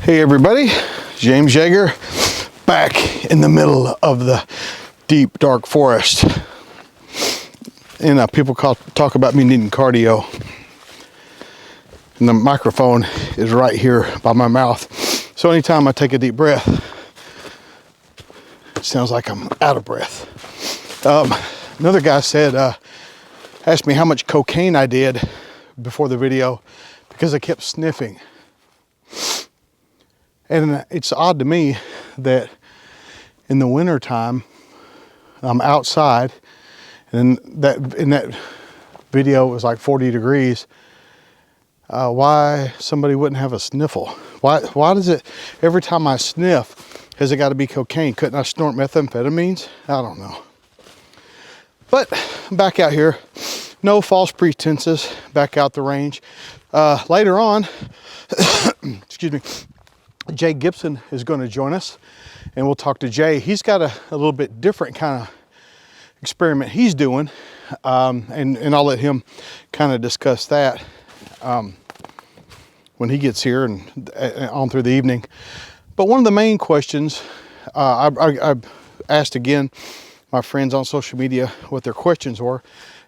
Hey everybody, James Yeager, back in the middle of the deep dark forest. And people talk about me needing cardio. And the microphone is right here by my mouth. So anytime I take a deep breath, it sounds like I'm out of breath. Another guy said, asked me how much cocaine I did before the video because I kept sniffing. And it's odd to me that in the winter time, I'm outside, and in that video it was like 40 degrees. Why somebody wouldn't have a sniffle? Why does it, every time I sniff, has it got to be cocaine? Couldn't I snort methamphetamines? I don't know. But I'm back out here, no false pretenses, back out the range. Later on, excuse me, Jay Gibson is going to join us, and we'll talk to Jay. He's got a little bit different kind of experiment he's doing, and I'll let him kind of discuss that when he gets here and on through the evening. But one of the main questions, I asked again my friends on social media what their questions were,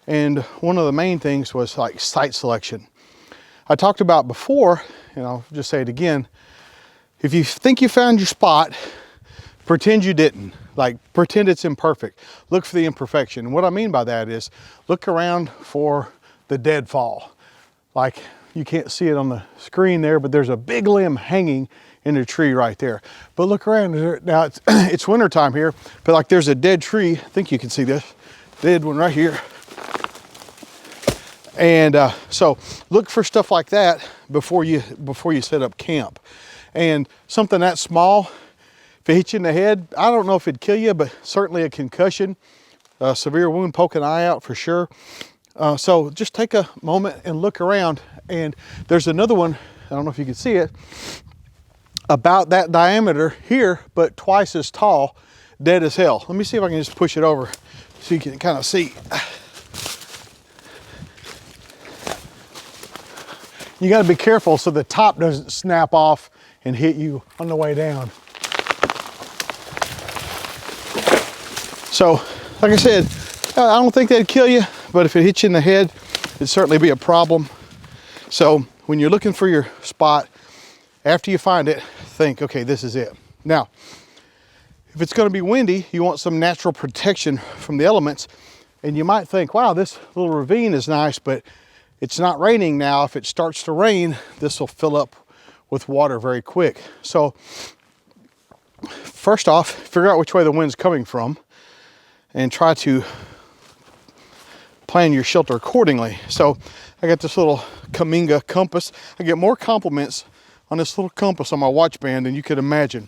and one of the main things was like site selection. I talked about before, and I'll just say it again, if you think you found your spot, pretend you didn't. Like, pretend it's imperfect. Look for the imperfection. And what I mean by that is, look around for the deadfall. Like, you can't see it on the screen there, but there's a big limb hanging in a tree right there. But look around. Now, it's wintertime here, but like there's a dead tree. I think you can see this. Dead one right here. And so look for stuff like that before you set up camp. And something that small, if it hits you in the head, I don't know if it'd kill you, but certainly a concussion, a severe wound, poke an eye out for sure. So just take a moment and look around. And there's another one, I don't know if you can see it, about that diameter here, but twice as tall, dead as hell. Let me see if I can just push it over so you can kind of see. You got to be careful so the top doesn't snap off and hit you on the way down. So, like I said, I don't think that'd kill you, but if it hits you in the head, it'd certainly be a problem. So, when you're looking for your spot, after you find it, think, okay, this is it. Now, if it's going to be windy, you want some natural protection from the elements, and you might think, wow, this little ravine is nice, but it's not raining now. If it starts to rain, this will fill up with water very quick. So first off, figure out which way the wind's coming from and try to plan your shelter accordingly. So I got this little Kaminga compass. I get more compliments on this little compass on my watch band than you could imagine.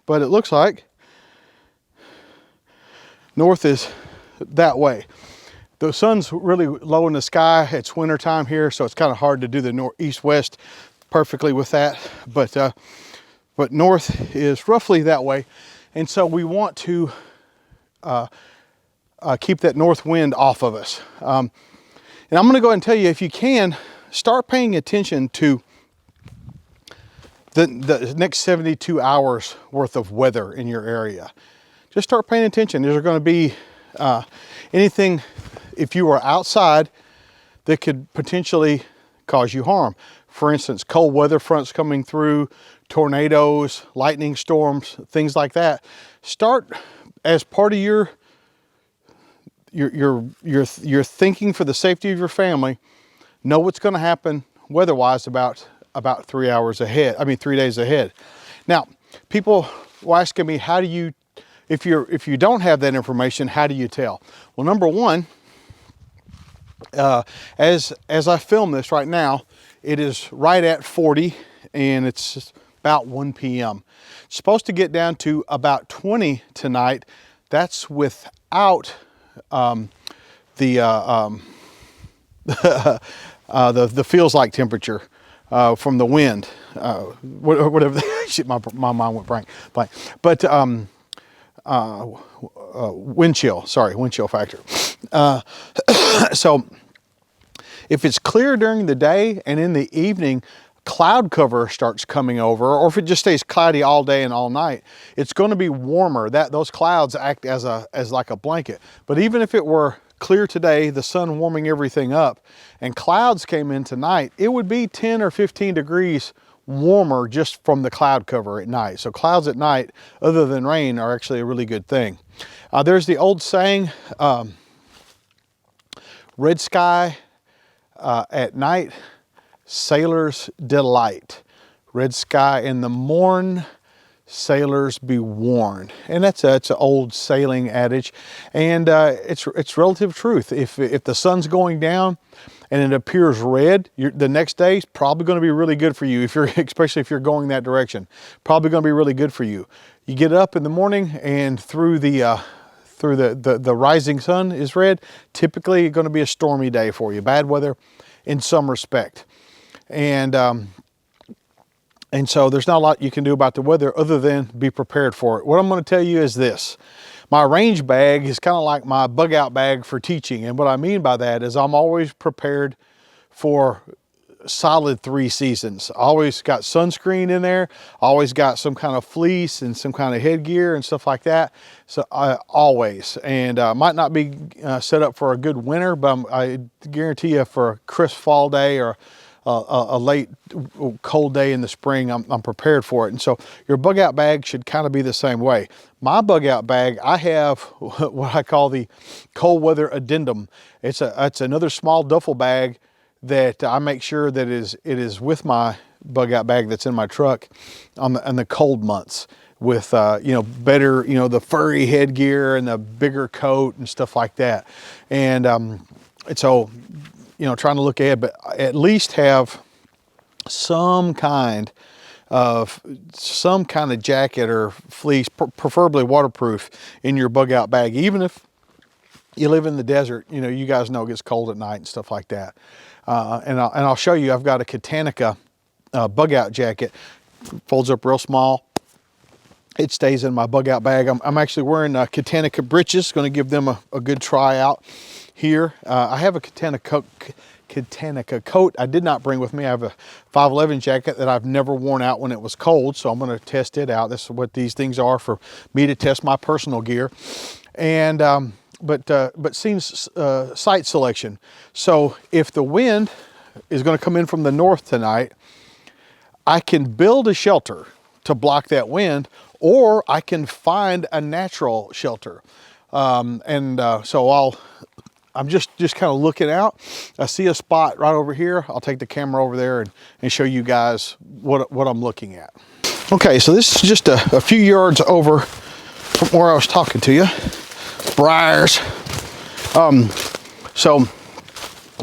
But it looks like north is that way. The sun's really low in the sky. It's winter time here, so it's kind of hard to do the east-west perfectly with that. But north is roughly that way, and so we want to keep that north wind off of us. And I'm going to go ahead and tell you, if you can, start paying attention to the next 72 hours worth of weather in your area. Just start paying attention. There's going to be anything, if you are outside, that could potentially cause you harm. For instance, cold weather fronts coming through, tornadoes, lightning storms, things like that. Start as part of your thinking for the safety of your family. Know what's going to happen weather-wise about 3 hours ahead. I mean, 3 days ahead. Now, people were asking me, how do you, if you don't have that information, how do you tell? Well, number one, as I film this right now, it is right at 40 and it's about 1 p.m. It's supposed to get down to about 20 tonight. That's without the feels like temperature from the wind, whatever. Shit, my mind went blank. But wind chill factor. So if it's clear during the day and in the evening, cloud cover starts coming over, or if it just stays cloudy all day and all night, it's going to be warmer. Those clouds act as like a blanket. But even if it were clear today, the sun warming everything up, and clouds came in tonight, it would be 10 or 15 degrees warmer just from the cloud cover at night. So clouds at night, other than rain, are actually a really good thing. There's the old saying, red sky at night, sailors delight. Red sky in the morn, sailors be warned. And that's an old sailing adage, and it's relative truth. If the sun's going down and it appears red, the next day is probably going to be really good for you. Especially if you're going that direction, probably going to be really good for you. You get up in the morning and through the rising sun is red, typically going to be a stormy day for you, bad weather in some respect. And so there's not a lot you can do about the weather other than be prepared for it. What I'm going to tell you is this. My range bag is kind of like my bug out bag for teaching. And what I mean by that is I'm always prepared for solid 3 seasons. Always got sunscreen in there, always got some kind of fleece and some kind of headgear and stuff like that. So always, and might not be set up for a good winter, but I guarantee you for a crisp fall day or a late cold day in the spring, I'm prepared for it. And so your bug out bag should kind of be the same way. My bug out bag, I have what I call the cold weather addendum. It's another small duffel bag that I make sure that it is with my bug out bag that's in my truck in the cold months, with better, the furry headgear and the bigger coat and stuff like that. And so trying to look ahead, but at least have some kind of jacket or fleece, preferably waterproof, in your bug out bag. Even if you live in the desert, you guys know it gets cold at night and stuff like that. And I'll show you, I've got a Accu-Tac bug out jacket, folds up real small. It stays in my bug out bag. I'm actually wearing Accu-Tac breeches, going to give them a good try out here. I have a Accu-Tac coat I did not bring with me. I have a 511 jacket that I've never worn out when it was cold, so I'm going to test it out. This is what these things are for me to test my personal gear. And but seems site selection. So if the wind is going to come in from the north tonight, I can build a shelter to block that wind, or I can find a natural shelter. So I'm just kind of looking out. I see a spot right over here. I'll take the camera over there and show you guys what I'm looking at. Okay, so this is just a few yards over from where I was talking to you. Briars. So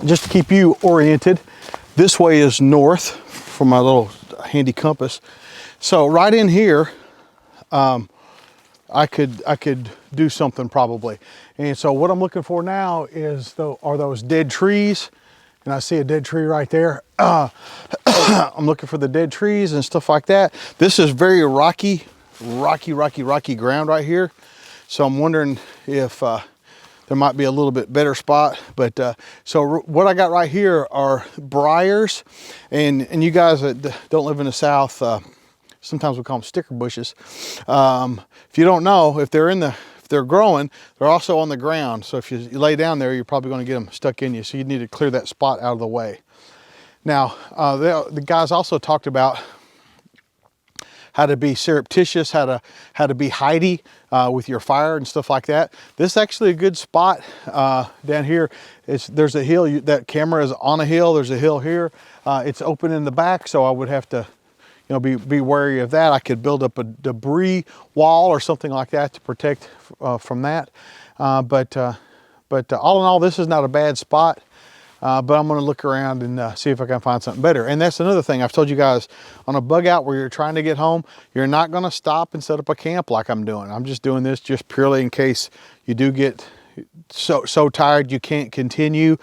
just to keep you oriented, this way is north from my little handy compass. So right in here, I could do something probably. And so what I'm looking for now is are those dead trees. And I see a dead tree right there. I'm looking for the dead trees and stuff like that. This is very rocky ground right here. So I'm wondering if there might be a little bit better spot. But so what I got right here are briars. And you guys that don't live in the South, sometimes we call them sticker bushes. If you don't know, if they're growing, they're also on the ground. So if you lay down there, you're probably going to get them stuck in you. So you need to clear that spot out of the way. Now, the guys also talked about how to be surreptitious, how to be hidey with your fire and stuff like that. This is actually a good spot down here. There's a hill. That camera is on a hill. There's a hill here. It's open in the back, so I would have to be wary of that. I could build up a debris wall or something like that to protect from that. But all in all, this is not a bad spot. But I'm going to look around and see if I can find something better. And that's another thing I've told you guys, on a bug out where you're trying to get home, you're not going to stop and set up a camp like I'm doing. I'm just doing this just purely in case you do get so tired you can't continue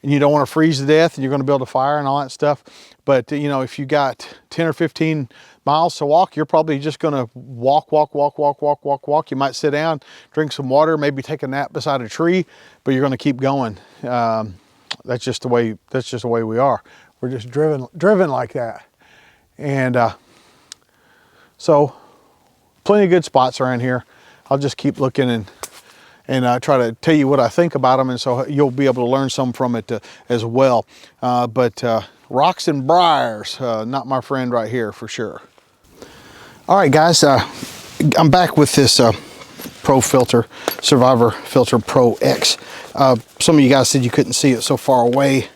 and you don't want to freeze to death and you're going to build a fire and all that stuff. But if you got 10 or 15 miles to walk, you're probably just going to walk. You might sit down, drink some water, maybe take a nap beside a tree, but you're going to keep going. That's just the way we are. We're just driven like that. And so plenty of good spots around here. I'll just keep looking and try to tell you what I think about them, and so you'll be able to learn some from it as well. But rocks and briars, not my friend right here for sure. All right, guys, I'm back with this Pro filter, Survivor Filter Pro X. Some of you guys said you couldn't see it so far away,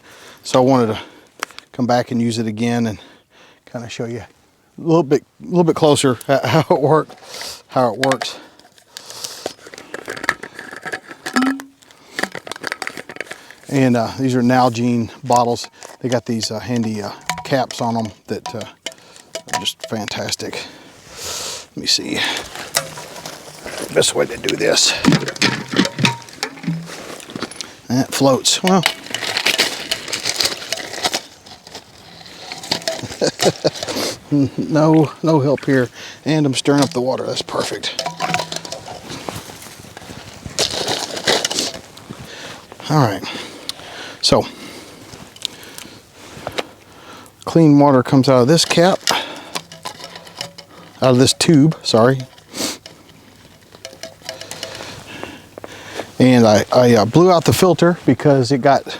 so I wanted to come back and use it again and kind of show you a little bit closer how it works. And these are Nalgene bottles. They got these handy caps on them that are just fantastic. Let me see the best way to do this. And it floats. Well, no help here. And I'm stirring up the water. That's perfect. All right. So, clean water comes out of this cap, out of this tube, sorry. And I blew out the filter because it got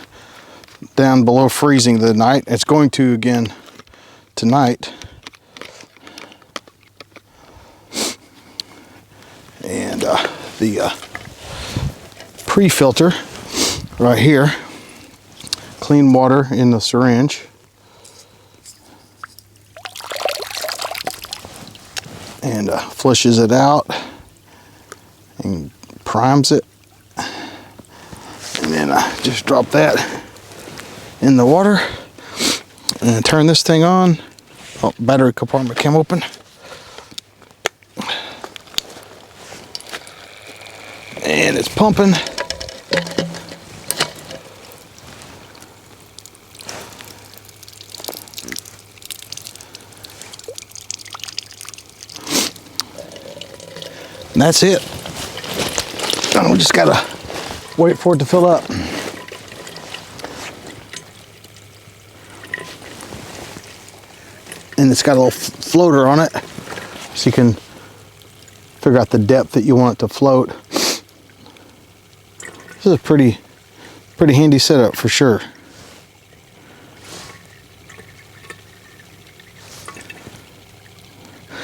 down below freezing the night. It's going to again tonight. And the pre-filter right here, clean water in the syringe, and flushes it out and primes it, and then I just drop that in the water and turn this thing on. Oh, battery compartment came open. And it's pumping. And that's it. And we just gotta wait for it to fill up. And it's got a little floater on it, so you can figure out the depth that you want it to float. This is a pretty handy setup for sure.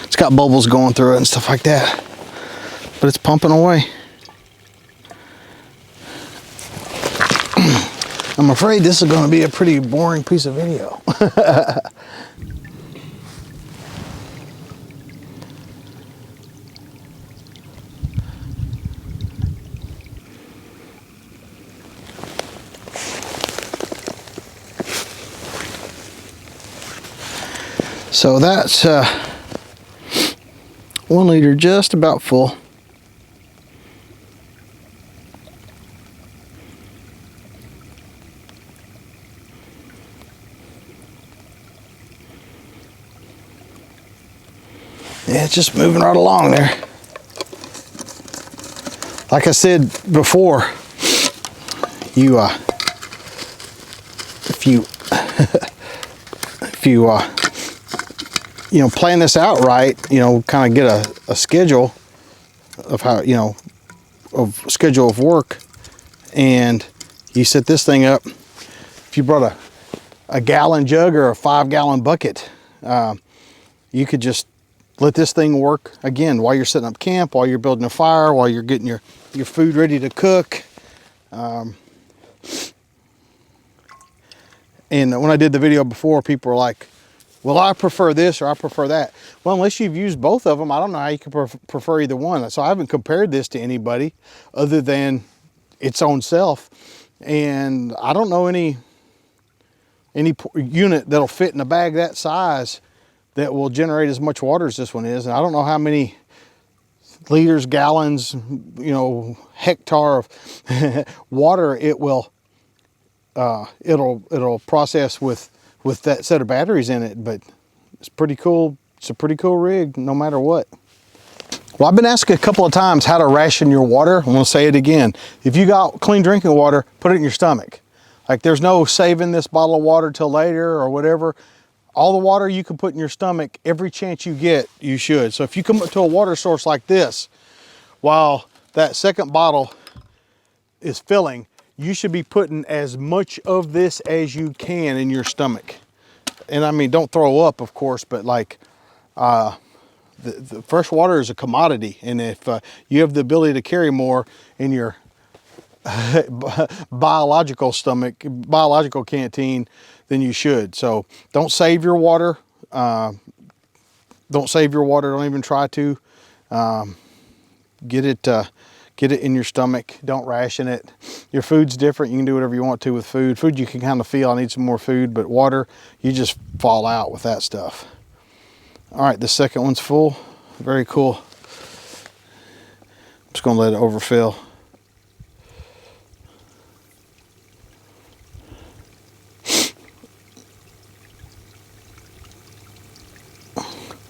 It's got bubbles going through it and stuff like that, but it's pumping away. I'm afraid this is going to be a pretty boring piece of video. So that's 1 liter just about full. Yeah, it's just moving right along there. Like I said before, if you plan this out right, kind of get a schedule of how, schedule of work, and you set this thing up. If you brought a gallon jug or a 5-gallon bucket, you could just let this thing work again while you're setting up camp, while you're building a fire, while you're getting your food ready to cook. And when I did the video before, people were like, well, I prefer this or I prefer that. Well, unless you've used both of them, I don't know how you can prefer either one. So I haven't compared this to anybody other than its own self. And I don't know any unit that'll fit in a bag that size that will generate as much water as this one is. And I don't know how many liters, gallons, hectare of water it will, it'll process with that set of batteries in it. But it's pretty cool. It's a pretty cool rig no matter what. Well, I've been asked a couple of times how to ration your water. I'm gonna say it again. If you got clean drinking water, put it in your stomach. Like, there's no saving this bottle of water till later or whatever. All the water you can put in your stomach, every chance you get, you should. So if you come up to a water source like this, while that second bottle is filling, you should be putting as much of this as you can in your stomach. And I mean, don't throw up, of course, but like, the fresh water is a commodity. And if you have the ability to carry more in your biological canteen, then you should. So don't save your water. Don't even try to. Get it in your stomach. Don't ration it. Your food's different. You can do whatever you want to with food. Food you can kind of feel, I need some more food, but water, you just fall out with that stuff. All right, the second one's full. Very cool. I'm just gonna let it overfill.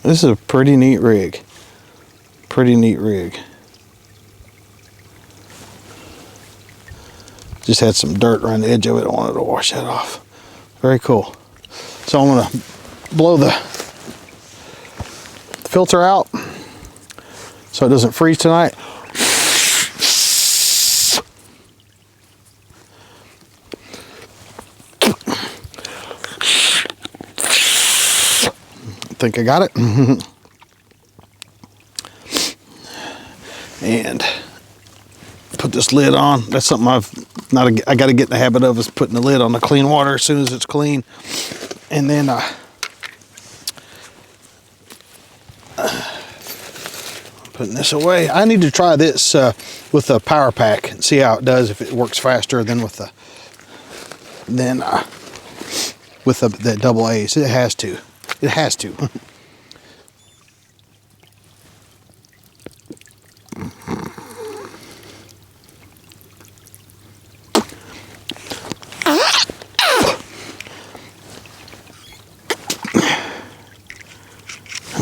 This is a pretty neat rig. Pretty neat rig. Just had some dirt around the edge of it. I wanted to wash that off. Very cool. So I'm gonna blow the filter out so it doesn't freeze tonight. I think I got it. And put this lid on. That's something I got to get in the habit of, is putting the lid on the clean water as soon as it's clean. And then putting this away. I need to try this with a power pack and see how it does, if it works faster than with the double A's. It has to. It has to.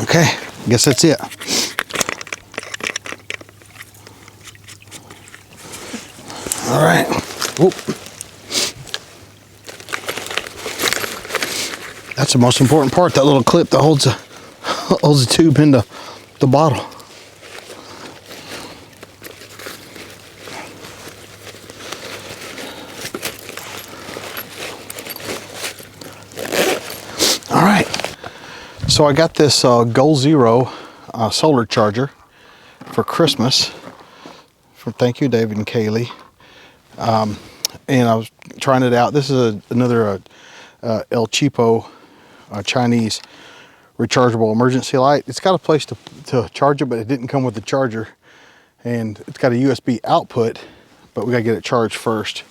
Okay, I guess that's it. All right. Oop. That's the most important part, that little clip that holds the tube into the bottle. All right. So I got this Goal Zero solar charger for Christmas. Thank you, David and Kaylee. And I was trying it out. This is another El Cheapo Chinese rechargeable emergency light. It's got a place to charge it, but it didn't come with the charger. And it's got a USB output, but we gotta get it charged first.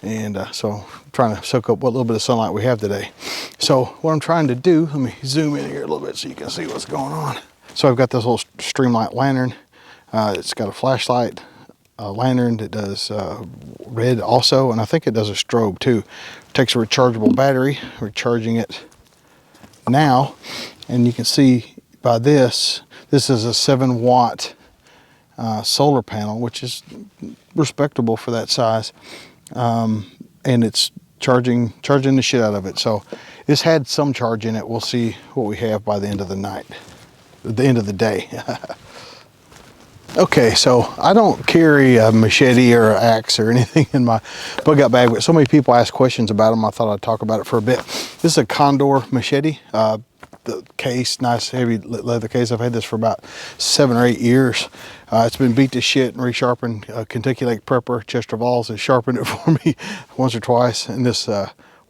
And so I'm trying to soak up what little bit of sunlight we have today. So what I'm trying to do, let me zoom in here a little bit so you can see what's going on. So I've got this little Streamlight lantern. It's got a flashlight, a lantern that does red also, and I think it does a strobe too. It takes a rechargeable battery, recharging it now, and you can see by this is a 7-watt solar panel, which is respectable for that size, and it's charging the shit out of it. So this had some charge in it. We'll see what we have by the end of the night, the end of the day. Okay, so I don't carry a machete or an axe or anything in my Bugout bag, but so many people ask questions about them, I thought I'd talk about it for a bit. This is a Condor machete. The case, nice heavy leather case. I've had this for about 7 or 8 years. It's been beat to shit and resharpened. Kentucky Lake Prepper, Chester Valls has sharpened it for me once or twice. And this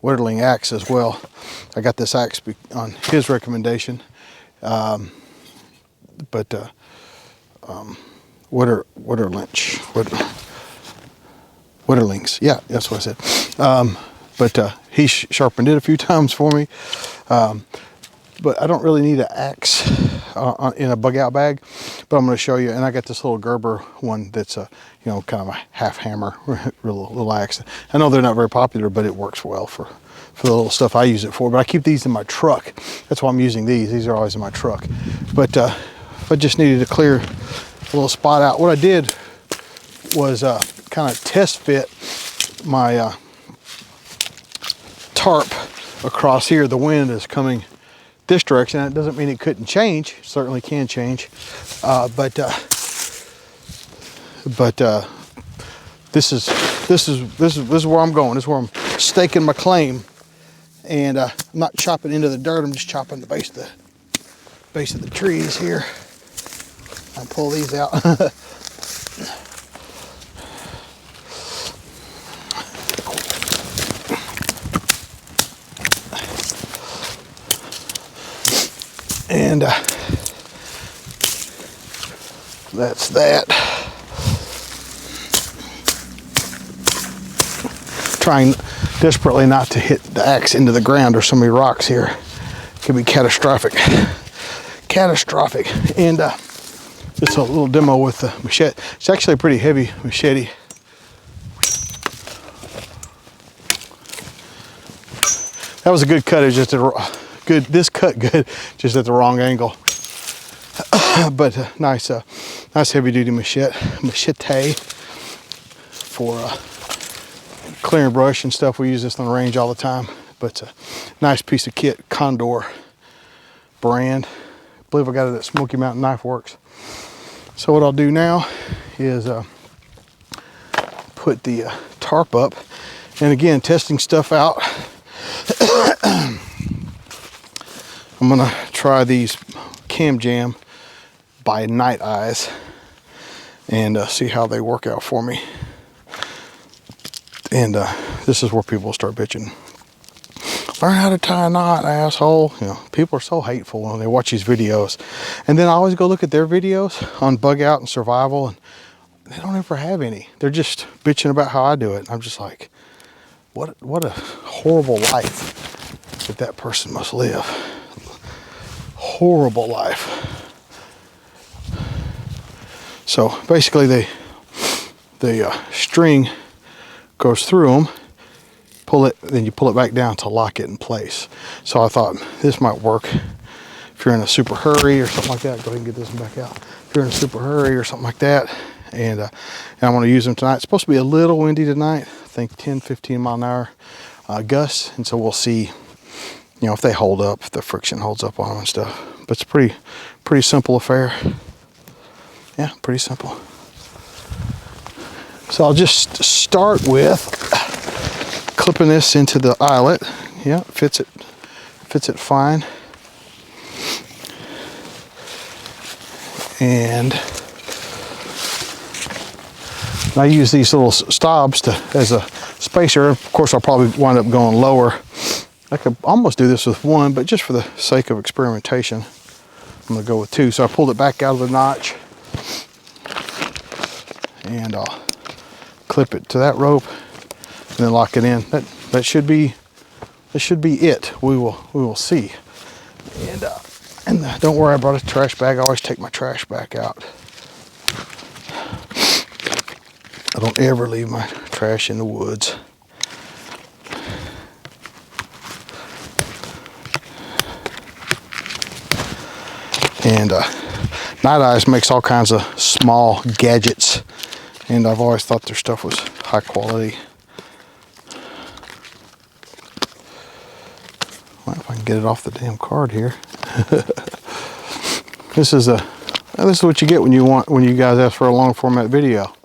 whittling axe as well. I got this axe on his recommendation. Whitterlings, yeah, that's what I said. He sharpened it a few times for me. But I don't really need an axe in a Bugout bag, but I'm going to show you. And I got this little Gerber one that's kind of a half hammer, little axe. I know they're not very popular, but it works well for the little stuff I use it for. But I keep these in my truck. That's why I'm using these. These are always in my truck. But if I just needed to clear a little spot out, what I did was kind of test fit my tarp across here, the wind is coming this direction. That doesn't mean it couldn't change. It certainly can change. But this is where I'm going. This is where I'm staking my claim. And I'm not chopping into the dirt. I'm just chopping the base of the trees here. I'll pull these out. And that's that. Trying desperately not to hit the axe into the ground or so many rocks here. It could be catastrophic. Catastrophic. And just a little demo with the machete. It's actually a pretty heavy machete. That was a good cut. It's just good. This cut good, just at the wrong angle. But nice heavy duty machete for clearing brush and stuff. We use this on the range all the time. But nice piece of kit, Condor brand. I believe I got it at Smoky Mountain Knife Works. So what I'll do now is put the tarp up, and again, testing stuff out. I'm gonna try these Cam Jam by Night Eyes and see how they work out for me. And this is where people start bitching. Learn how to tie a knot, asshole. You know, people are so hateful when they watch these videos. And then I always go look at their videos on Bugout and survival, and they don't ever have any. They're just bitching about how I do it. I'm just like, what a horrible life that person must live. Horrible life. So basically the string goes through them, pull it, then you pull it back down to lock it in place. So I thought this might work if you're in a super hurry or something like that. Go ahead and get this one back out. If you're in a super hurry or something like that, and I'm going to use them tonight. It's supposed to be a little windy tonight. I think 10-15 mile an hour gusts, and so we'll see, you know, if they hold up, if the friction holds up on them and stuff. But it's a pretty simple affair. Yeah, pretty simple. So I'll just start with clipping this into the eyelet. Yeah, fits it fine. And I use these little stobs as a spacer. Of course, I'll probably wind up going lower. I could almost do this with one, but just for the sake of experimentation, I'm gonna go with two. So I pulled it back out of the notch, and I'll clip it to that rope and then lock it in. That should be it. We will see. And don't worry, I brought a trash bag. I always take my trash bag out. I don't ever leave my trash in the woods. And Night Eyes makes all kinds of small gadgets, and I've always thought their stuff was high quality. Well, if I can get it off the damn card here. This is what you get when you guys ask for a long format video.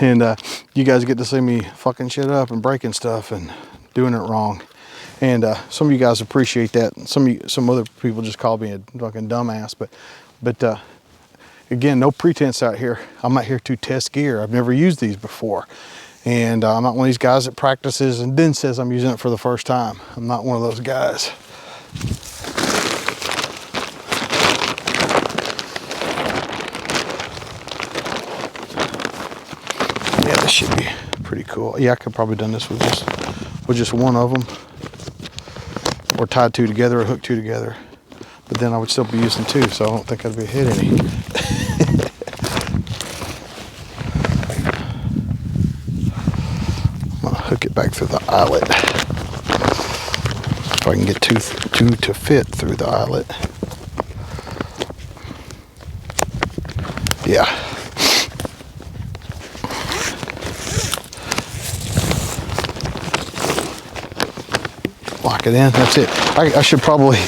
And you guys get to see me fucking shit up and breaking stuff and doing it wrong. And some of you guys appreciate that. Some other people just call me a fucking dumbass. But again, no pretense out here. I'm out here to test gear. I've never used these before. And I'm not one of these guys that practices and then says I'm using it for the first time. I'm not one of those guys. Yeah, this should be pretty cool. Yeah, I could probably done this with just one of them, or tied two together or hooked two together. But then I would still be using two, so I don't think I'd be hit any. I'm gonna hook it back through the eyelet. If I can get two to fit through the eyelet. Yeah. lock it in. That's it. I should probably,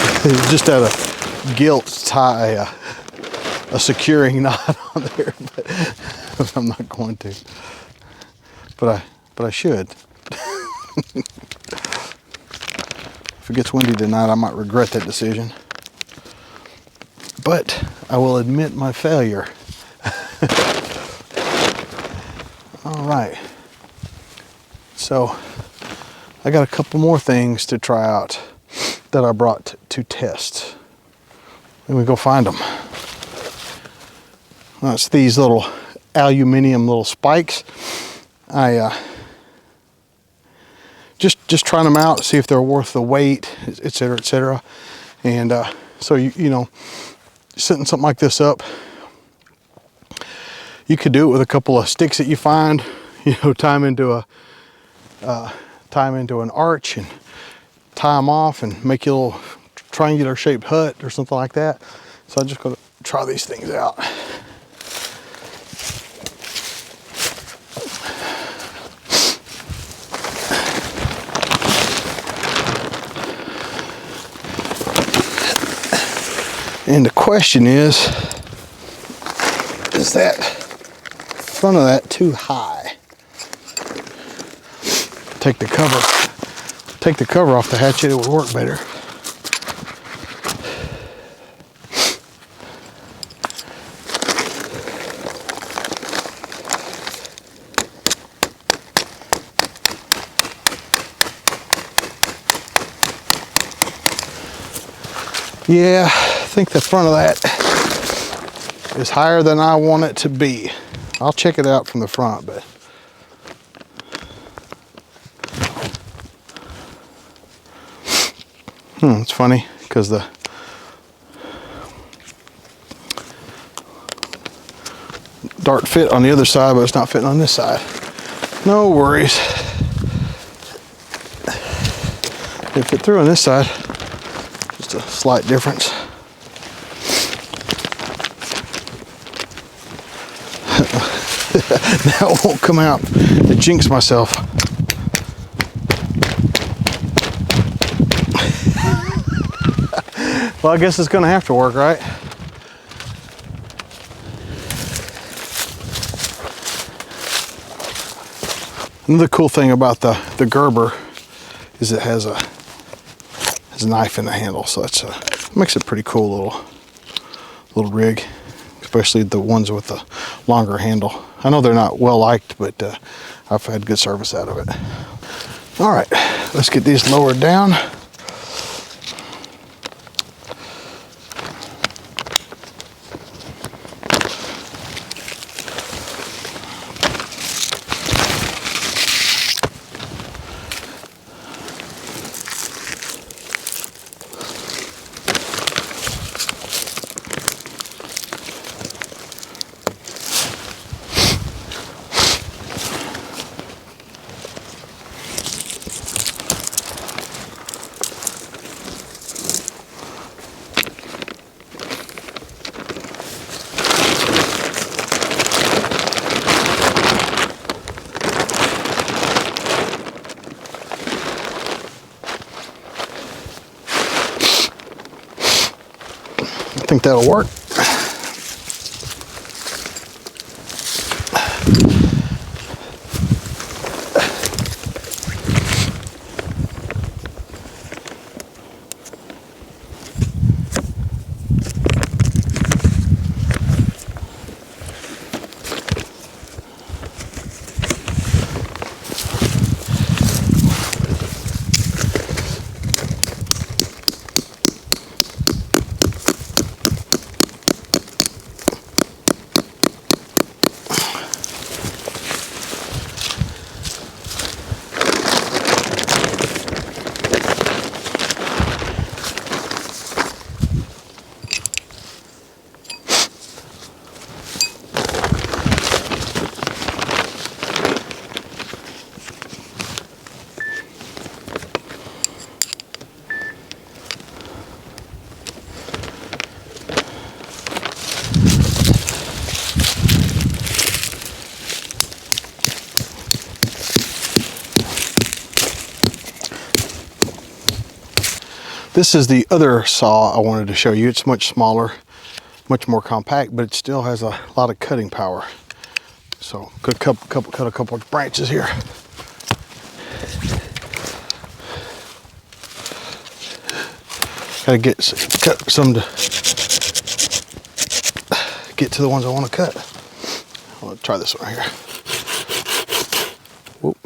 just out of guilt, tie a securing knot on there, but I'm not going to. But I should. If it gets windy tonight, I might regret that decision. But I will admit my failure. All right. So I got a couple more things to try out that I brought to test. Let me go find them. That's these little aluminum little spikes. I just trying them out, see if they're worth the weight, etc., etc. And so you know, setting something like this up, you could do it with a couple of sticks that you find, you know, tie them into an arch and tie them off and make you a little triangular shaped hut or something like that. So I'm just going to try these things out. And the question is that front of that too high? Take the cover off the hatchet, it would work better. Yeah, I think the front of that is higher than I want it to be. I'll check it out from the front, but it's funny because the dart fit on the other side, but it's not fitting on this side. No worries. It fit through on this side. Just a slight difference. That won't come out. I jinxed myself. Well, I guess it's gonna have to work, right? Another cool thing about the Gerber is it has a knife in the handle, so it makes it pretty cool little rig, especially the ones with the longer handle. I know they're not well liked, but I've had good service out of it. All right, let's get these lowered down. I think that'll work. This is the other saw I wanted to show you. It's much smaller, much more compact, but it still has a lot of cutting power. So could cut a couple of branches here. Gotta cut some to get to the ones I want to cut. I'll try this one right here. Whoop.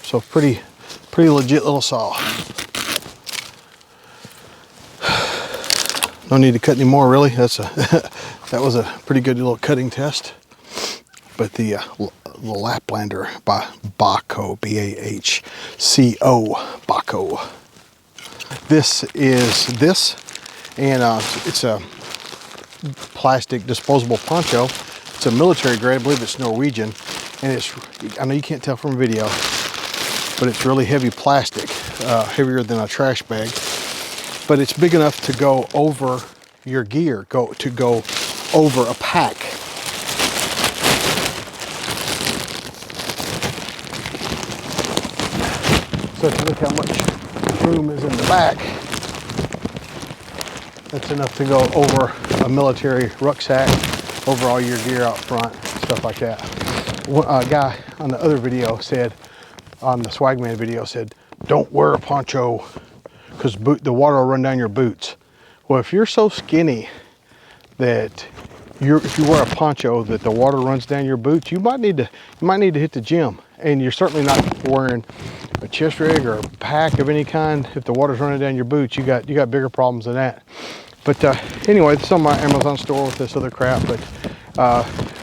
So pretty legit little saw. No need to cut any more, really. That's a that was a pretty good little cutting test. But the Laplander by Baco, B-A-H-C-O, Baco. This is this, and it's a plastic disposable poncho. It's a military grade. I believe it's Norwegian, and it's, I know you can't tell from video, but it's really heavy plastic, heavier than a trash bag. But it's big enough to go over your gear, go over a pack. So if you look how much room is in the back, that's enough to go over a military rucksack, over all your gear out front, stuff like that. A guy on the other video said, on the Swagman video said, don't wear a poncho because the water will run down your boots. Well, if you're so skinny that if you wear a poncho that the water runs down your boots, you might need to hit the gym. And you're certainly not wearing a chest rig or a pack of any kind. If the water's running down your boots, you got bigger problems than that. But anyway, it's on my Amazon store with this other crap. But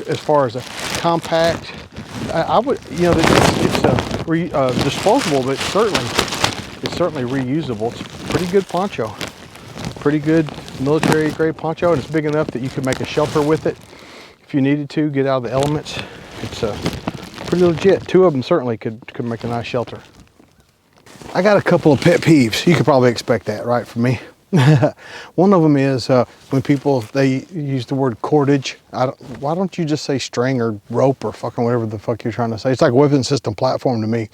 as far as a compact, I would, you know, it's disposable, but it's certainly reusable. It's a pretty good poncho, pretty good military grade poncho, and it's big enough that you could make a shelter with it if you needed to get out of the elements. It's pretty legit. Two of them certainly could make a nice shelter. I got a couple of pet peeves. You could probably expect that, right, from me. One of them is when they use the word cordage. Why don't you just say string or rope or fucking whatever the fuck you're trying to say? It's like weapon system platform to me.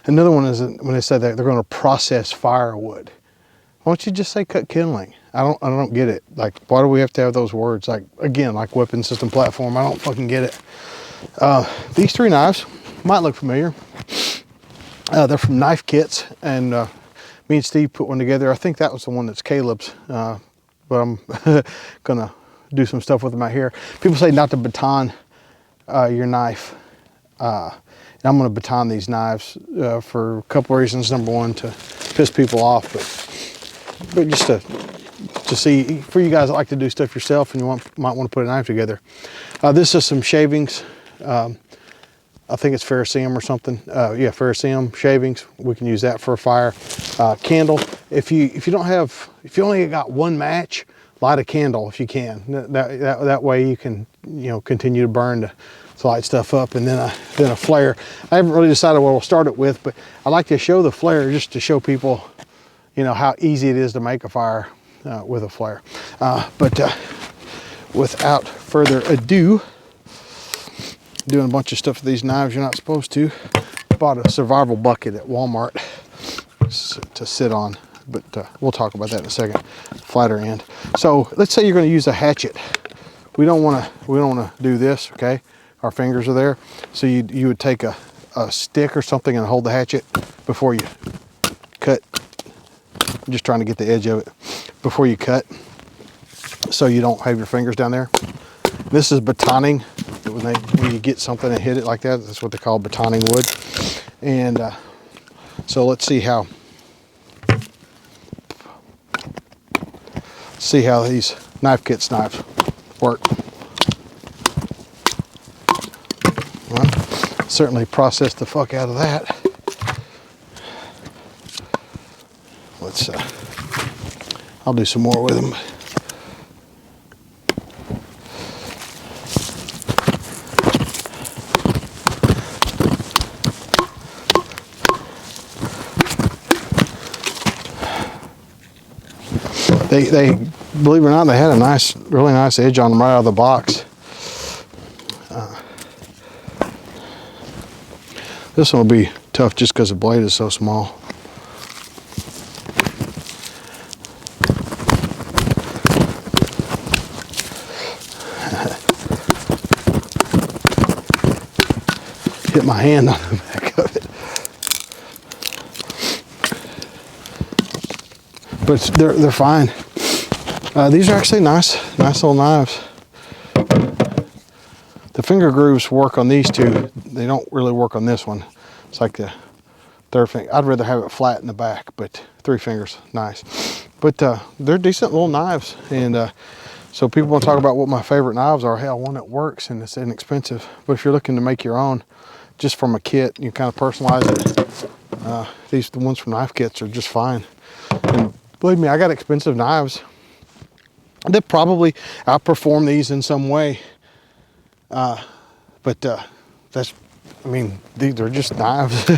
Another one is when they say that they're going to process firewood. Why don't you just say cut kindling? I don't get it. Like, why do we have to have those words? Like, again, like weapon system platform. I don't fucking get it. These three knives might look familiar. They're from Knife Kits, and me and Steve put one together. I think that was the one that's Caleb's, but I'm gonna do some stuff with them out here. People say not to baton your knife, and I'm gonna baton these knives for a couple of reasons. Number one, to piss people off, but just to see, for you guys that like to do stuff yourself and you might want to put a knife together. This is some shavings. I think it's ferrocerium or something. Yeah, ferrocerium shavings. We can use that for a fire. Candle. If you only got one match, light a candle if you can. That way you can, you know, continue to burn to light stuff up, and then a flare. I haven't really decided what we'll start it with, but I like to show the flare just to show people, you know, how easy it is to make a fire with a flare. But without further ado, doing a bunch of stuff with these knives you're not supposed to. Bought a survival bucket at Walmart to sit on, but we'll talk about that in a second. Flatter end. So let's say you're going to use a hatchet. We don't want to do this, okay? Our fingers are there. So you would take a stick or something and hold the hatchet before you cut. I'm just trying to get the edge of it before you cut, so you don't have your fingers down there. This is batoning. When you get something and hit it like that, that's what they call batoning wood. And so let's see how these Knife Kits knives work. Well, certainly process the fuck out of that. Let's I'll do some more with them. They believe it or not, they had a really nice edge on them right out of the box. This one will be tough just because the blade is so small. Hit my hand on the back of it. But they're fine. These are actually nice little knives. The finger grooves work on these two. They don't really work on this one. It's like the third finger. I'd rather have it flat in the back, but 3 fingers, nice. But they're decent little knives. And so people want to talk about what my favorite knives are. Hell, one that works and it's inexpensive. But if you're looking to make your own, just from a kit, you kind of personalize it. The ones from knife kits are just fine. And believe me, I got expensive knives that probably outperform these in some way. But that's, I mean, these are just knives.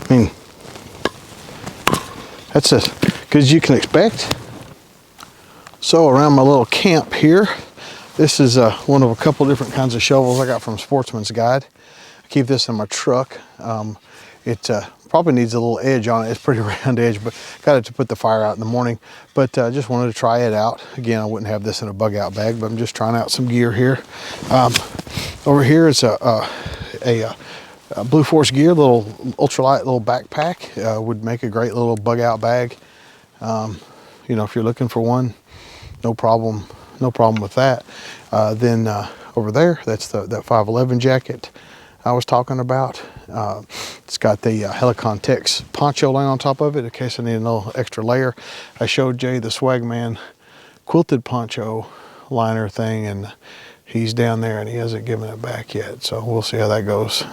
I mean, that's as good as you can expect. So around my little camp here, this is one of a couple different kinds of shovels I got from Sportsman's Guide. I keep this in my truck. It probably needs a little edge on it. It's pretty round edge, but got it to put the fire out in the morning. But just wanted to try it out. Again, I wouldn't have this in a bug out bag, but I'm just trying out some gear here. Over here is a Blue Force Gear, little ultralight little backpack. Would make a great little bug out bag. You know, if you're looking for one, no problem with that. Then over there, that's that 511 jacket I was talking about. It's got the Helicon Tex poncho laying on top of it in case I need a little extra layer. I showed Jay the Swagman quilted poncho liner thing, and he's down there and he hasn't given it back yet, so we'll see how that goes.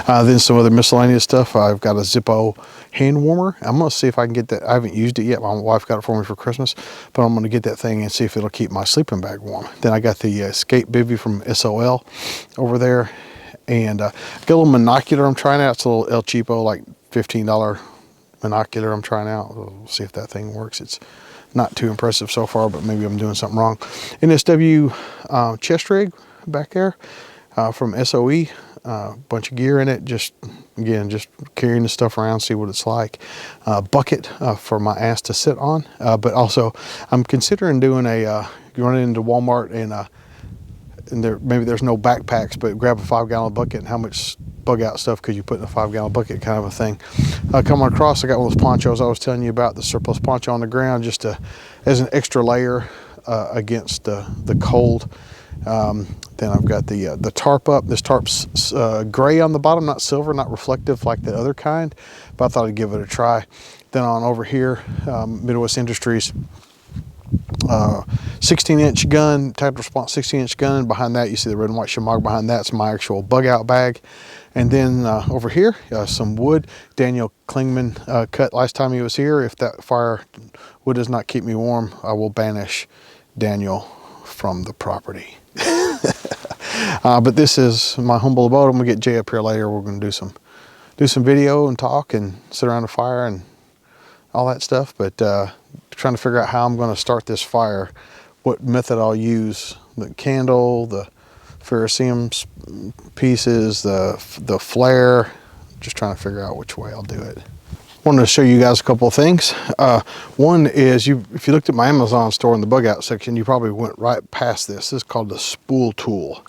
Then some other miscellaneous stuff. I've got a Zippo hand warmer. I'm gonna see if I can get that. I haven't used it yet. My wife got it for me for Christmas, but I'm gonna get that thing and see if it'll keep my sleeping bag warm. Then I got the Escape Bivy from SOL over there, and got a little monocular I'm trying out. It's a little El Cheapo, like $15 monocular I'm trying out. We'll see if that thing works. It's not too impressive so far, but maybe I'm doing something wrong. NSW chest rig back there from SOE. Bunch of gear in it. Just carrying the stuff around, see what it's like. Bucket for my ass to sit on. But also, I'm considering doing running into Walmart and maybe there's no backpacks, but grab a 5-gallon bucket and how much bug out stuff could you put in a 5-gallon bucket kind of a thing. Coming across, I got one of those ponchos I was telling you about, the surplus poncho on the ground, just as an extra layer against the cold. Then I've got the tarp up. This tarp's gray on the bottom, not silver, not reflective like the other kind, but I thought I'd give it a try. Then on over here, Midwest Industries 16-inch gun, tactical response 16-inch gun. Behind that, you see the red and white Shimog. Behind that's my actual bug out bag. And then over here, some wood. Daniel Klingman cut last time he was here. If that firewood does not keep me warm, I will banish Daniel from the property. But this is my humble abode. I'm gonna get Jay up here later. We're gonna do some video and talk and sit around the fire and all that stuff. But trying to figure out how I'm gonna start this fire, what method I'll use. The candle, the ferrocerium pieces, the flare. Just trying to figure out which way I'll do it. Wanted to show you guys a couple of things. One is, if you looked at my Amazon store in the bug out section, you probably went right past this. This is called the spool tool.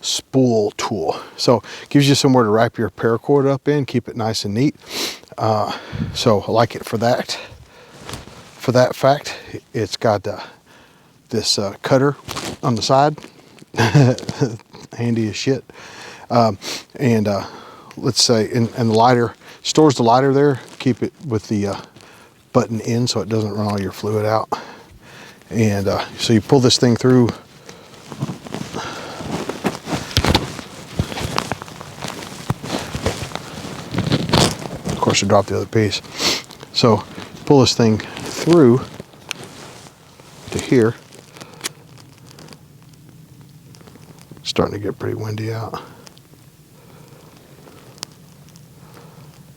Spool tool. So it gives you somewhere to wrap your paracord up in, keep it nice and neat. So I like it for that. For that fact, it's got this cutter on the side. Handy as shit. And let's say, and the lighter, stores the lighter there. Keep it with the button in so it doesn't run all your fluid out. And so you pull this thing through. Of course, you drop the other piece. So pull this thing through to here. It's starting to get pretty windy out.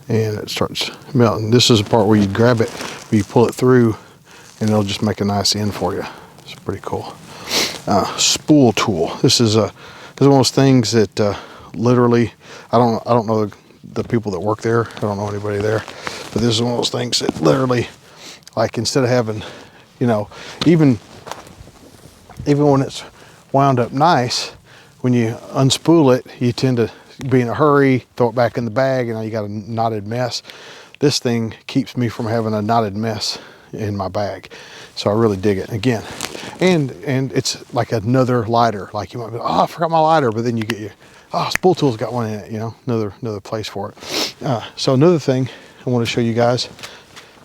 And it starts melting. This is the part where you grab it, where you pull it through, and it'll just make a nice end for you. It's pretty cool. Spool tool. This is one of those things that literally, I don't know the people that work there. I don't know anybody there, but this is one of those things that literally, like, instead of having, you know, even when it's wound up nice, when you unspool it, you tend to be in a hurry, throw it back in the bag, and now you got a knotted mess. This thing keeps me from having a knotted mess in my bag. So I really dig it. Again, and it's like another lighter. Like, you might be, oh, I forgot my lighter, but then you get your, oh, spool tool's got one in it, you know, another place for it. So another thing I want to show you guys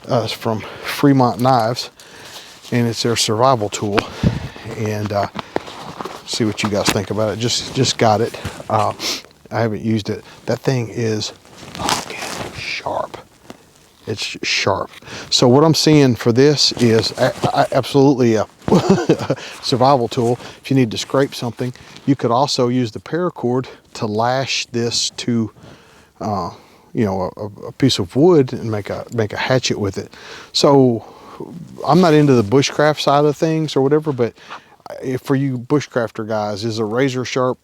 is from Fremont Knives, and it's their survival tool. And see what you guys think about it. Just got it. I haven't used it. That thing is fucking sharp. It's sharp. So what I'm seeing for this is absolutely a survival tool. If you need to scrape something, you could also use the paracord to lash this to, you know, a piece of wood and make a hatchet with it. So I'm not into the bushcraft side of things or whatever, but for you bushcrafter guys, is a razor sharp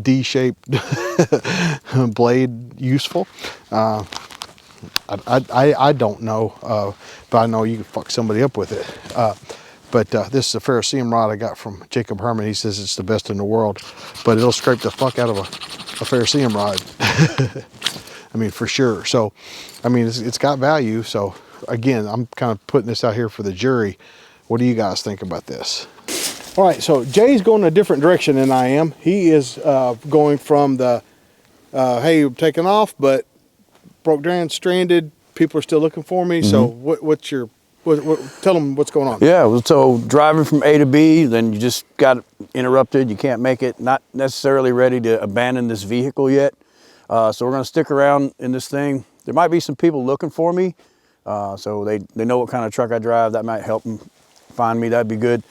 D-shaped blade useful? I don't know, but I know you can fuck somebody up with it. But this is a ferrocerium rod I got from Jacob Herman. He says it's the best in the world, but it'll scrape the fuck out of a ferrocerium rod. I mean, for sure. So, I mean, it's got value. So again, I'm kind of putting this out here for the jury. What do you guys think about this? All right, so Jay's going a different direction than I am. He is going from the, hey, I'm taking off, but broke down, stranded, people are still looking for me. So what's your, tell them what's going on. Yeah, so driving from A to B, then you just got interrupted. You can't make it, not necessarily ready to abandon this vehicle yet. So we're gonna stick around in this thing. There might be some people looking for me. So they know what kind of truck I drive. That might help them find me, that'd be good.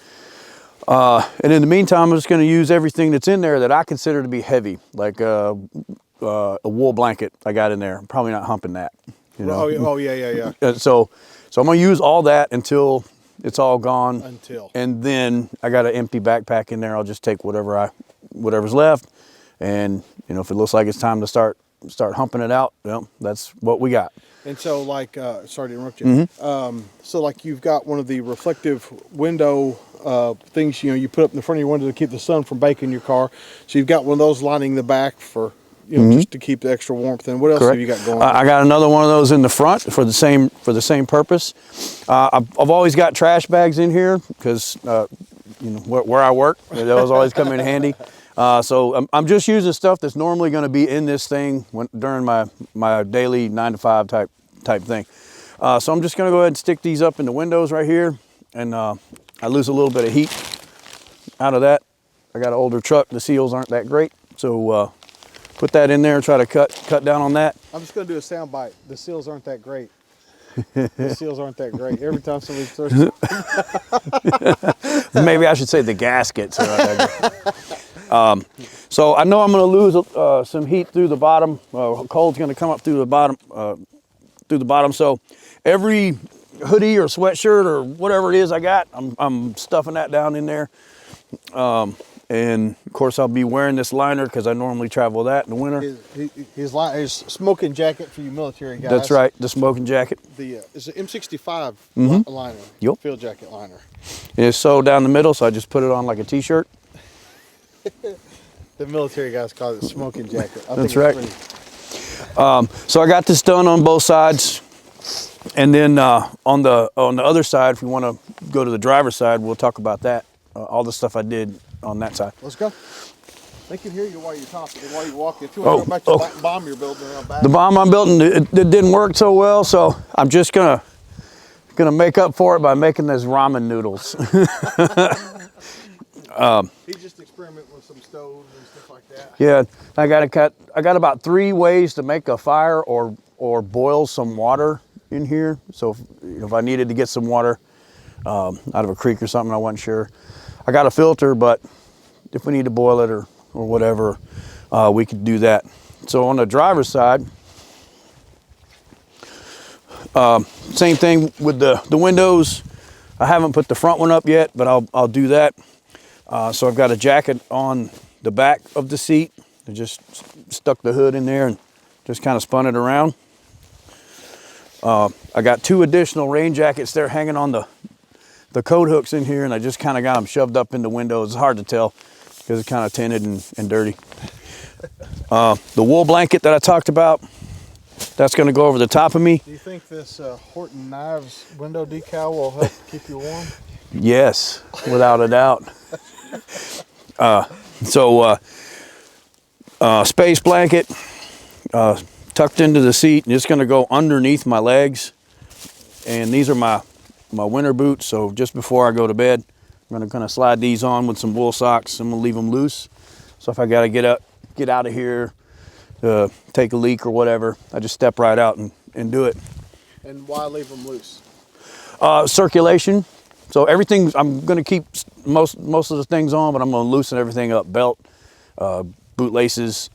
And in the meantime, I'm just going to use everything that's in there that I consider to be heavy, like a wool blanket I got in there. I'm probably not humping that, you know. Oh yeah. So I'm going to use all that until it's all gone. And then I got an empty backpack in there. I'll just take whatever's left, and you know, if it looks like it's time to start humping it out, well, that's what we got. And so, like, sorry to interrupt you. So, like, you've got one of the reflective window things, you know, you put up in the front of your window to keep the sun from baking your car. So you've got one of those lining the back for, you know, just to keep the extra warmth. And what else have you got going on? I got another one of those in the front for the same purpose. I've always got trash bags in here because you know, where I work, those always come in handy. So I'm just using stuff that's normally going to be in this thing during my daily 9-to-5 type thing. So I'm just going to go ahead and stick these up in the windows right here, and I lose a little bit of heat out of that. I got an older truck. The seals aren't that great, so put that in there and try to cut down on that. I'm just going to do a sound bite. The seals aren't that great. The seals aren't that great. Every time somebody starts maybe I should say the gaskets. So I know I'm going to lose some heat through the bottom. Cold's going to come up through the bottom. So every hoodie or sweatshirt or whatever it is I got, I'm stuffing that down in there. And of course I'll be wearing this liner because I normally travel that in the winter. His smoking jacket for you military guys. That's right, the smoking jacket. It's an M65 liner. Yep. Field jacket liner. And it's sewed down the middle, so I just put it on like a t-shirt. The military guys call it smoking jacket. That's right. So I got this done on both sides, and then on the other side, if you want to go to the driver's side, we'll talk about that. All the stuff I did on that side. Let's go. They can hear you while you're talking, while you're walking. If you want to go back to the bomb you're building around back. The bomb I'm building, it didn't work so well, so I'm just gonna make up for it by making those ramen noodles. He just experimented with some stoves and stuff like that. Yeah, I got about 3 ways to make a fire or boil some water in here. So if I needed to get some water, out of a creek or something. I wasn't sure. I got a filter, but if we need to boil it or whatever, we could do that. So on the driver's side, same thing with the windows. I haven't put the front one up yet, but I'll do that. So I've got a jacket on the back of the seat. I just stuck the hood in there and just kind of spun it around. I got 2 additional rain jackets there hanging on the coat hooks in here, and I just kind of got them shoved up in the windows. It's hard to tell because it's kind of tinted and dirty. The wool blanket that I talked about, that's going to go over the top of me. Do you think this Horton Knives window decal will help keep you warm? Yes, without a doubt. Space blanket tucked into the seat, and it's going to go underneath my legs. And these are my winter boots, so just before I go to bed, I'm going to kind of slide these on with some wool socks. I'm going to leave them loose. So if I got to get out of here, take a leak or whatever, I just step right out and do it. And why leave them loose? Circulation. So everything, I'm going to keep most of the things on, but I'm going to loosen everything up. Belt, boot laces.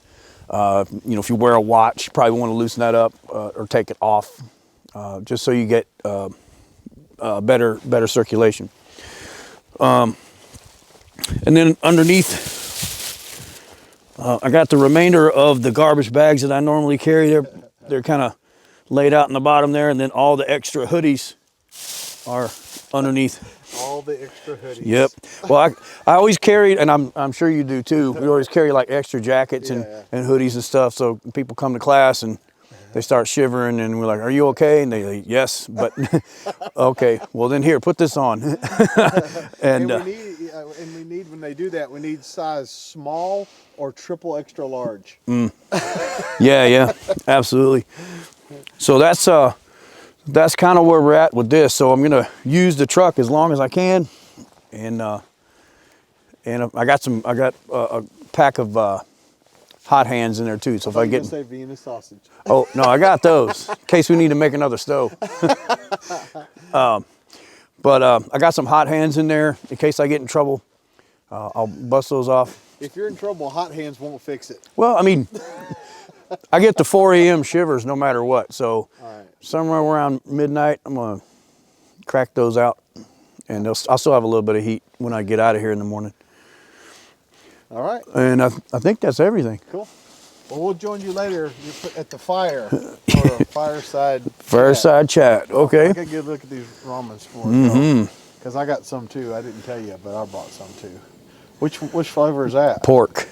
If you wear a watch, you probably want to loosen that up or take it off, just so you get better circulation. And then underneath, I got the remainder of the garbage bags that I normally carry. They're kind of laid out in the bottom there, and then all the extra hoodies are underneath. All the extra hoodies. Yep. Well, I always carry, and I'm sure you do too. We always carry like extra jackets and hoodies and stuff. So people come to class and they start shivering, and we're like, "Are you okay?" And they like, "Yes," but okay. Well, then here, put this on. and we need when they do that, we need size small or triple extra large. Yeah, absolutely. So that's kind of where we're at with this. So I'm gonna use the truck as long as I can, and I got a pack of hot hands in there too. So if I get say Vienna sausage. Oh no, I got those in case we need to make another stove. But I got some hot hands in there in case I get in trouble. I'll bust those off. If you're in trouble, hot hands won't fix it. Well, I mean, I get the 4 a.m. shivers no matter what. So somewhere around midnight, I'm gonna crack those out, and I'll still have a little bit of heat when I get out of here in the morning. All right. And I think that's everything. Cool. Well, we'll join you later at the fire for a fireside chat. Okay. Take a good look at these ramens for us, because I got some too. I didn't tell you, but I bought some too. Which flavor is that? Pork.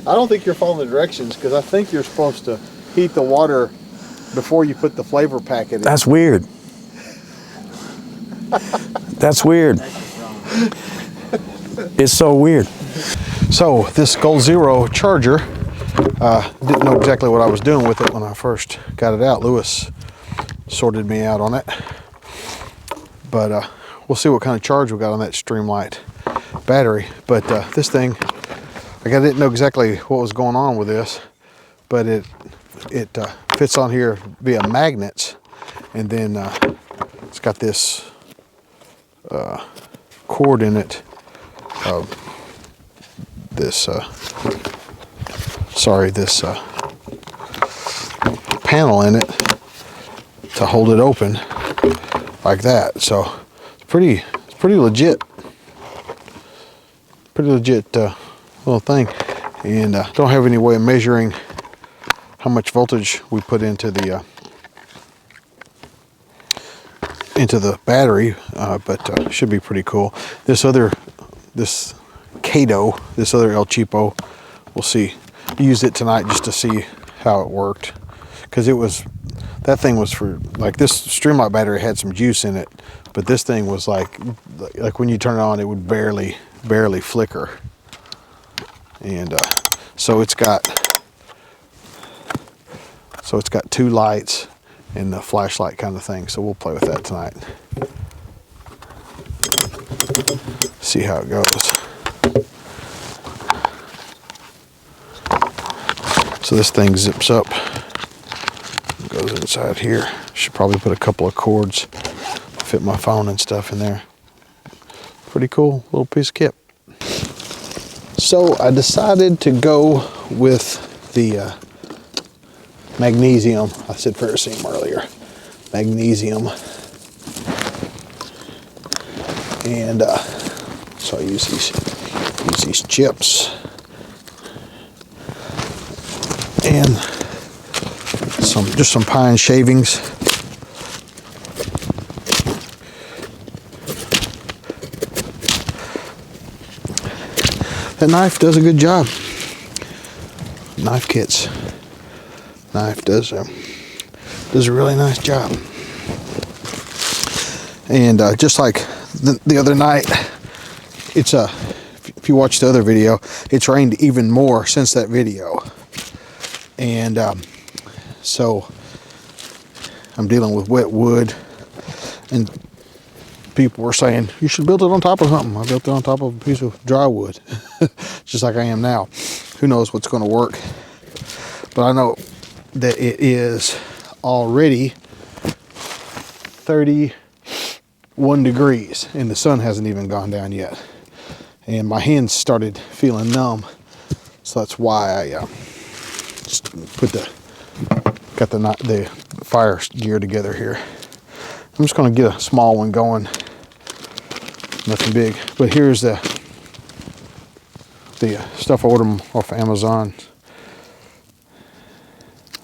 I don't think you're following the directions, because I think you're supposed to heat the water before you put the flavor packet in. That's weird. That's weird. It's so weird. So this Gold Zero charger, didn't know exactly what I was doing with it when I first got it out. Lewis sorted me out on it. But we'll see what kind of charge we got on that Streamlight battery. But this thing, I didn't know exactly what was going on with this, but it fits on here via magnets, and then it's got this cord in it. This panel in it to hold it open like that. So it's pretty legit. Pretty legit little thing, and don't have any way of measuring how much voltage we put into the battery, but should be pretty cool. This Kato, this other El Cheapo, we'll see. Used it tonight just to see how it worked, because that thing was for, like, this Streamlight battery had some juice in it, but this thing was like when you turn it on, it would barely flicker. And so it's got 2 lights and the flashlight kind of thing. So we'll play with that tonight. See how it goes. So this thing zips up, goes inside here. Should probably put a couple of cords, fit my phone and stuff in there. Pretty cool little piece of kit. So I decided to go with the magnesium. I said ferrocerium earlier. Magnesium. And so I use these chips and just some pine shavings. That knife does a good job. Knife kits. Knife does a really nice job. And just like the other night, it's if you watch the other video, it's rained even more since that video. And so I'm dealing with wet wood, and people were saying, you should build it on top of something. I built it on top of a piece of dry wood, just like I am now. Who knows what's going to work? But I know that it is already 31 degrees, and the sun hasn't even gone down yet. And my hands started feeling numb, so that's why I just got the fire gear together here. I'm just going to get a small one going, nothing big. But here's the stuff I ordered off Amazon.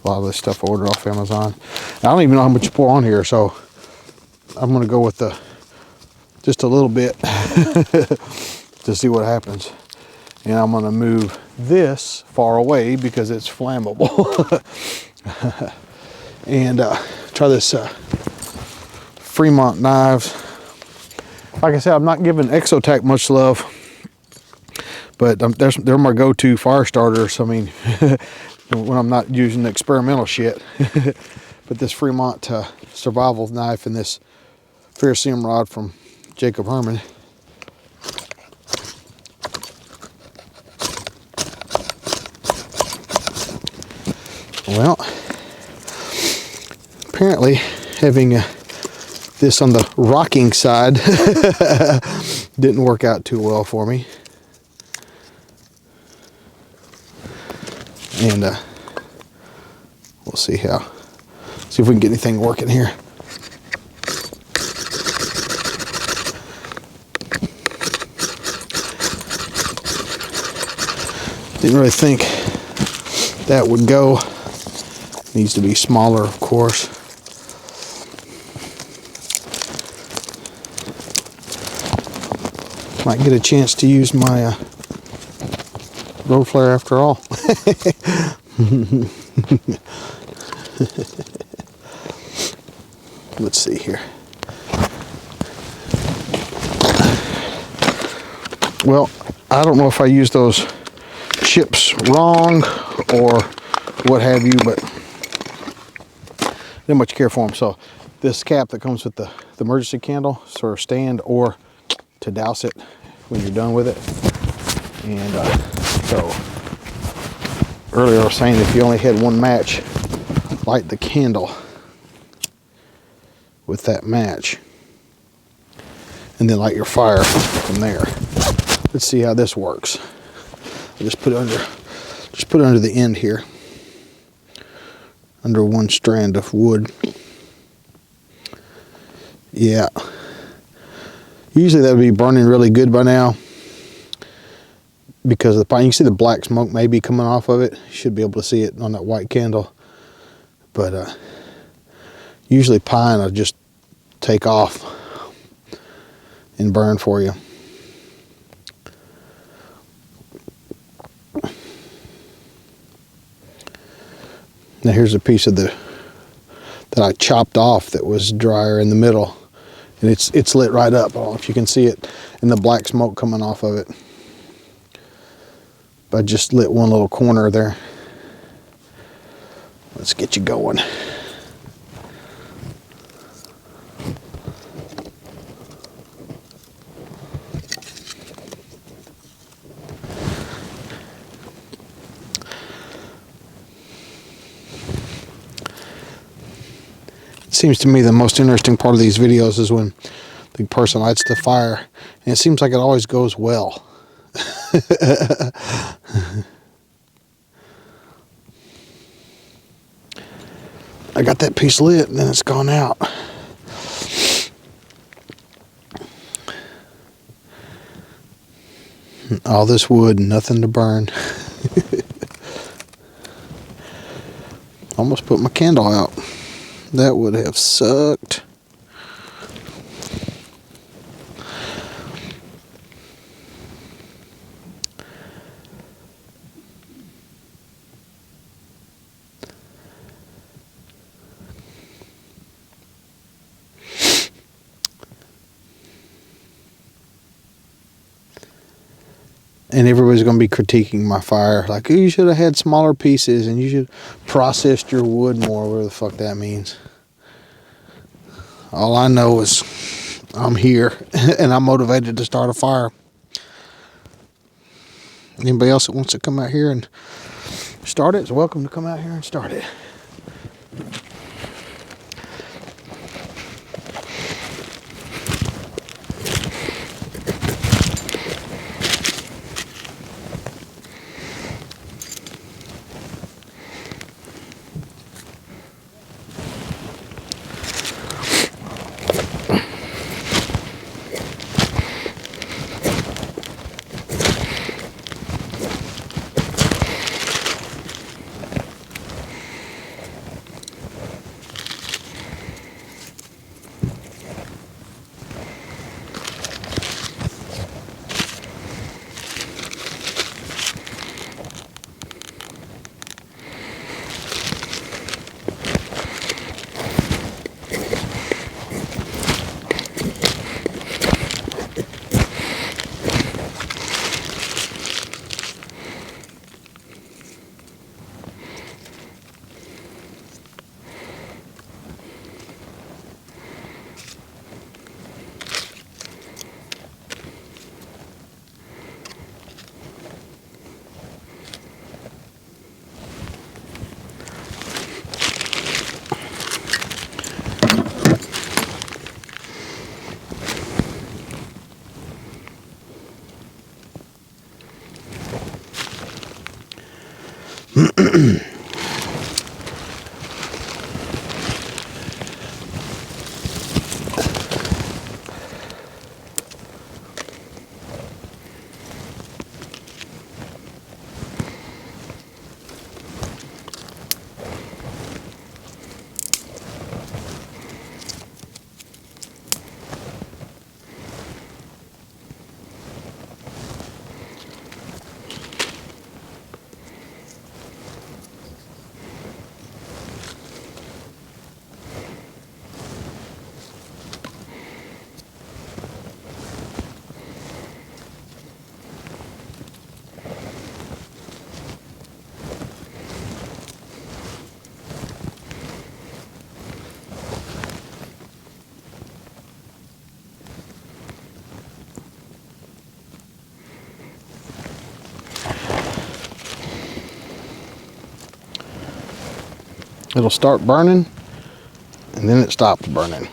A lot of this stuff I ordered off Amazon. I don't even know how much you pour on here, so I'm going to go with just a little bit to see what happens. And I'm going to move this far away because it's flammable. And try this Fremont knives. Like I said, I'm not giving Accu-Tac much love, but they're my go-to fire starters. I mean, when I'm not using experimental shit. But this Fremont survival knife and this ferrocerium rod from Jacob Herman. Well, apparently having this on the rocking side didn't work out too well for me. And we'll see if we can get anything working here. Didn't really think that would go. Needs to be smaller, of course. Might get a chance to use my road flare after all. Let's see here. Well, I don't know if I used those chips wrong or what have you, but didn't much care for them. So this cap that comes with the emergency candle, sort of stand or to douse it when you're done with it. And so earlier I was saying if you only had one match, light the candle with that match and then light your fire from there. Let's see how this works. I just put it under the end here, under one strand of wood. Yeah, usually that would be burning really good by now because of the pine. You can see the black smoke maybe coming off of it. You should be able to see it on that white candle. But usually pine will just take off and burn for you. Now here's a piece of that I chopped off that was drier in the middle, and it's lit right up. I don't know if you can see it in the black smoke coming off of it. But I just lit one little corner there. Let's get you going. seems to me the most interesting part of these videos is when the person lights the fire, and it seems like it always goes well. I got that piece lit and then it's gone out. All this wood, nothing to burn. Almost put my candle out. That would have sucked. And everybody's going to be critiquing my fire. Like, oh, you should have had smaller pieces and you should have processed your wood more, whatever the fuck that means. All I know is I'm here and I'm motivated to start a fire. Anybody else that wants to come out here and start it is welcome to come out here and start it. It'll start burning and then it stops burning.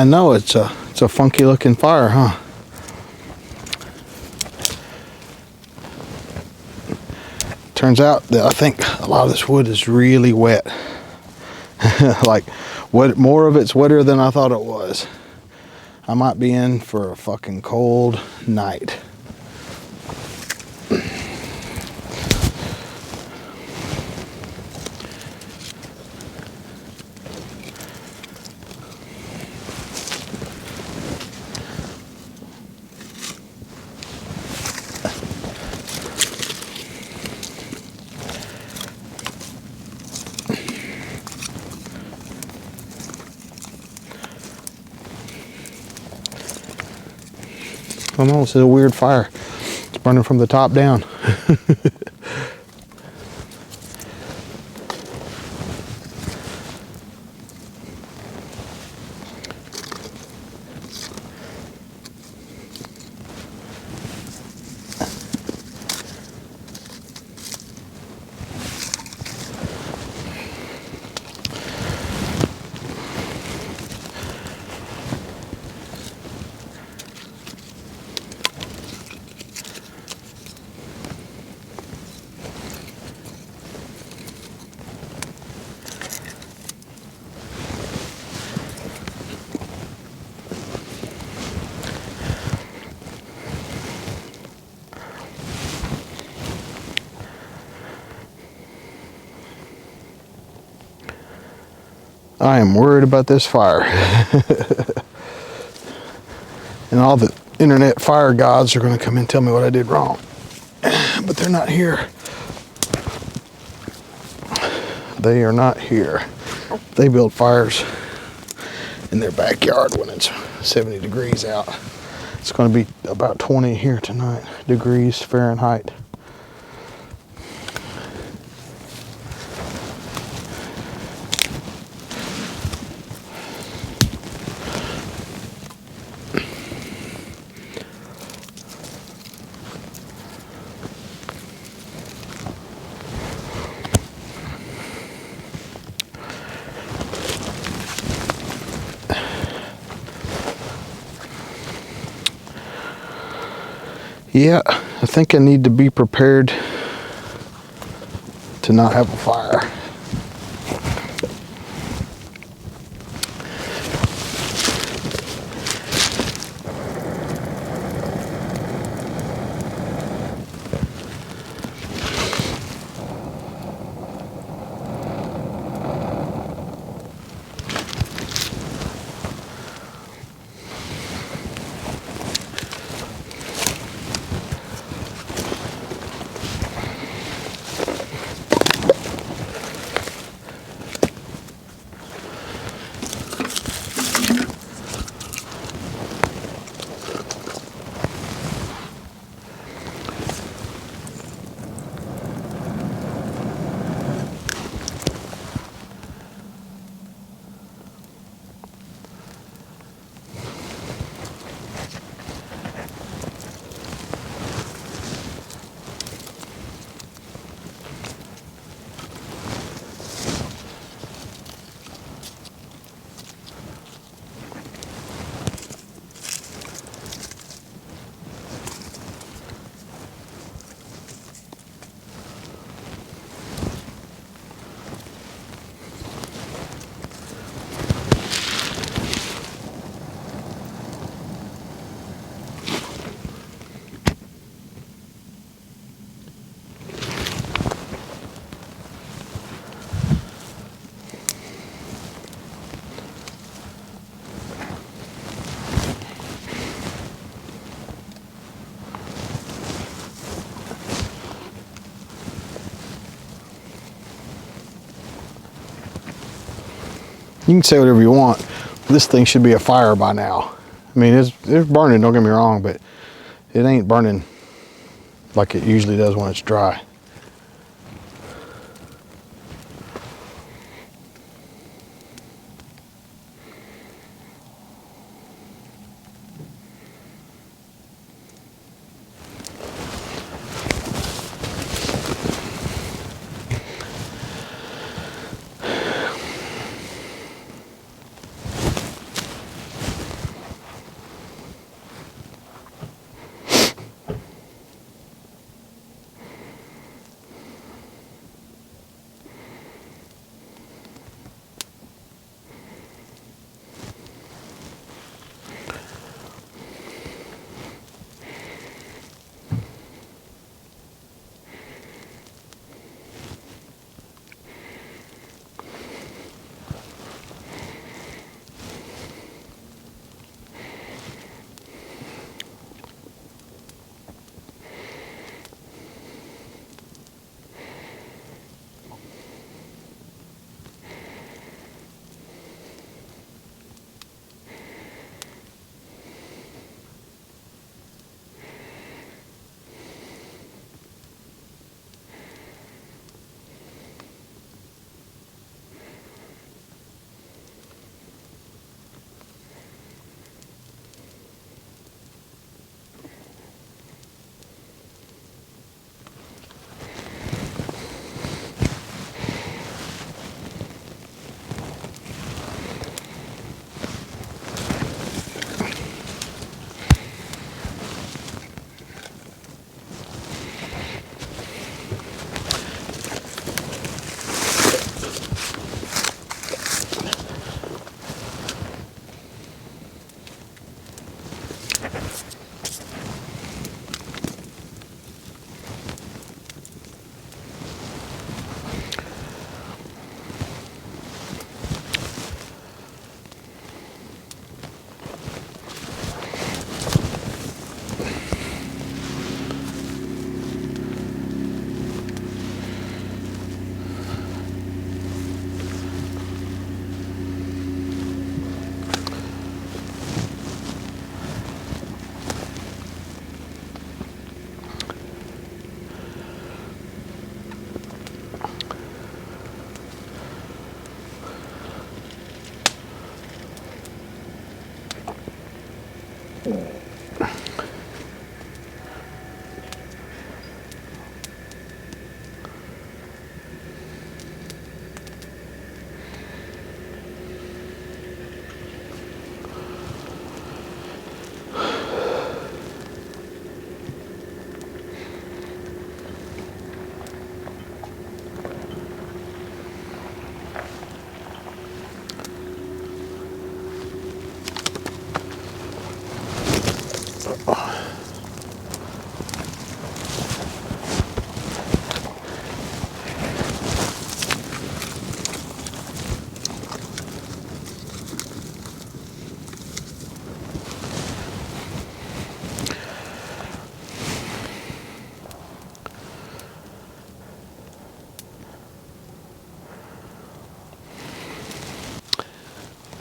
I know it's a funky looking fire, huh? Turns out that I think a lot of this wood is really wet. Like, more of it's wetter than I thought it was. I might be in for a fucking cold night. I know, this is a weird fire. It's burning from the top down. I am worried about this fire. And all the internet fire gods are going to come and tell me what I did wrong. But they're not here. They are not here. They build fires in their backyard when it's 70 degrees out. It's going to be about 20 here tonight, degrees Fahrenheit. Yeah, I think I need to be prepared to not have a fire. You can say whatever you want. This thing should be a fire by now. I mean, it's burning, don't get me wrong, but it ain't burning like it usually does when it's dry.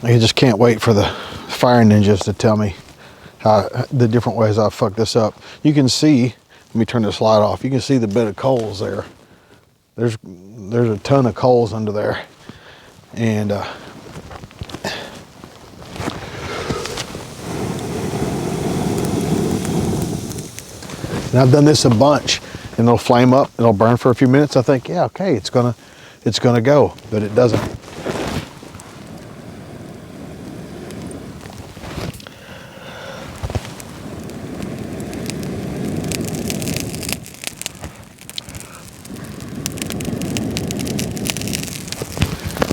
I just can't wait for the fire ninjas to tell me how the different ways I fucked this up. You can see, let me turn this light off. You can see the bed of coals there. There's a ton of coals under there. And and I've done this a bunch, and it'll flame up, it'll burn for a few minutes. I think, yeah, okay, it's gonna go, but it doesn't.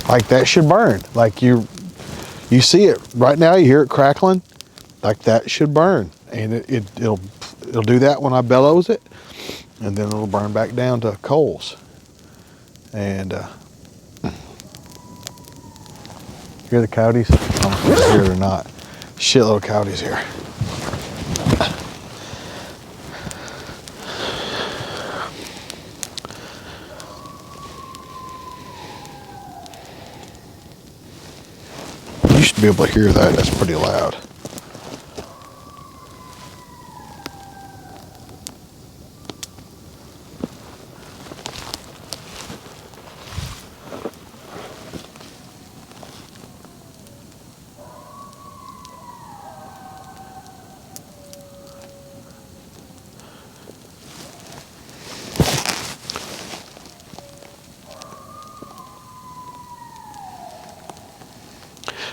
Like that should burn. Like you see it right now. You hear it crackling. Like that should burn, and it'll do that when I bellows it, and then it'll burn back down to coals. And hear the coyotes? I don't know if you hear it or not. Shitload of coyotes here. You should be able to hear that. That's pretty loud.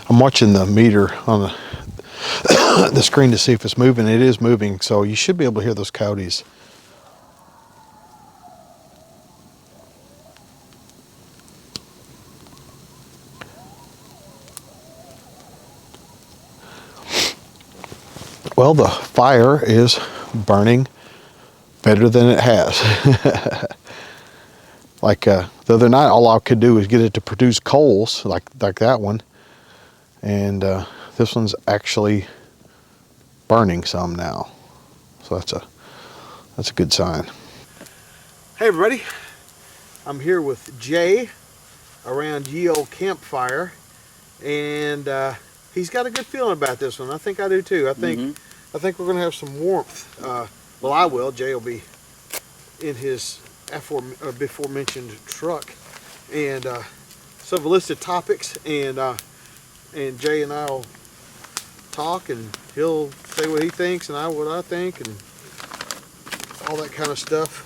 I'm watching the meter on the screen to see if it's moving. It is moving, so you should be able to hear those coyotes. Well, the fire is burning better than it has. Like the other night, all I could do was get it to produce coals, like that one. And this one's actually burning some now, so that's a good sign. Hey everybody, I'm here with Jay around Ye Olde Campfire, and he's got a good feeling about this one. I think I do too. I think we're gonna have some warmth. Well, I will. Jay will be in his before mentioned truck, and so I've listed topics, and Jay and I will talk, and he'll say what he thinks, and what I think, and all that kind of stuff.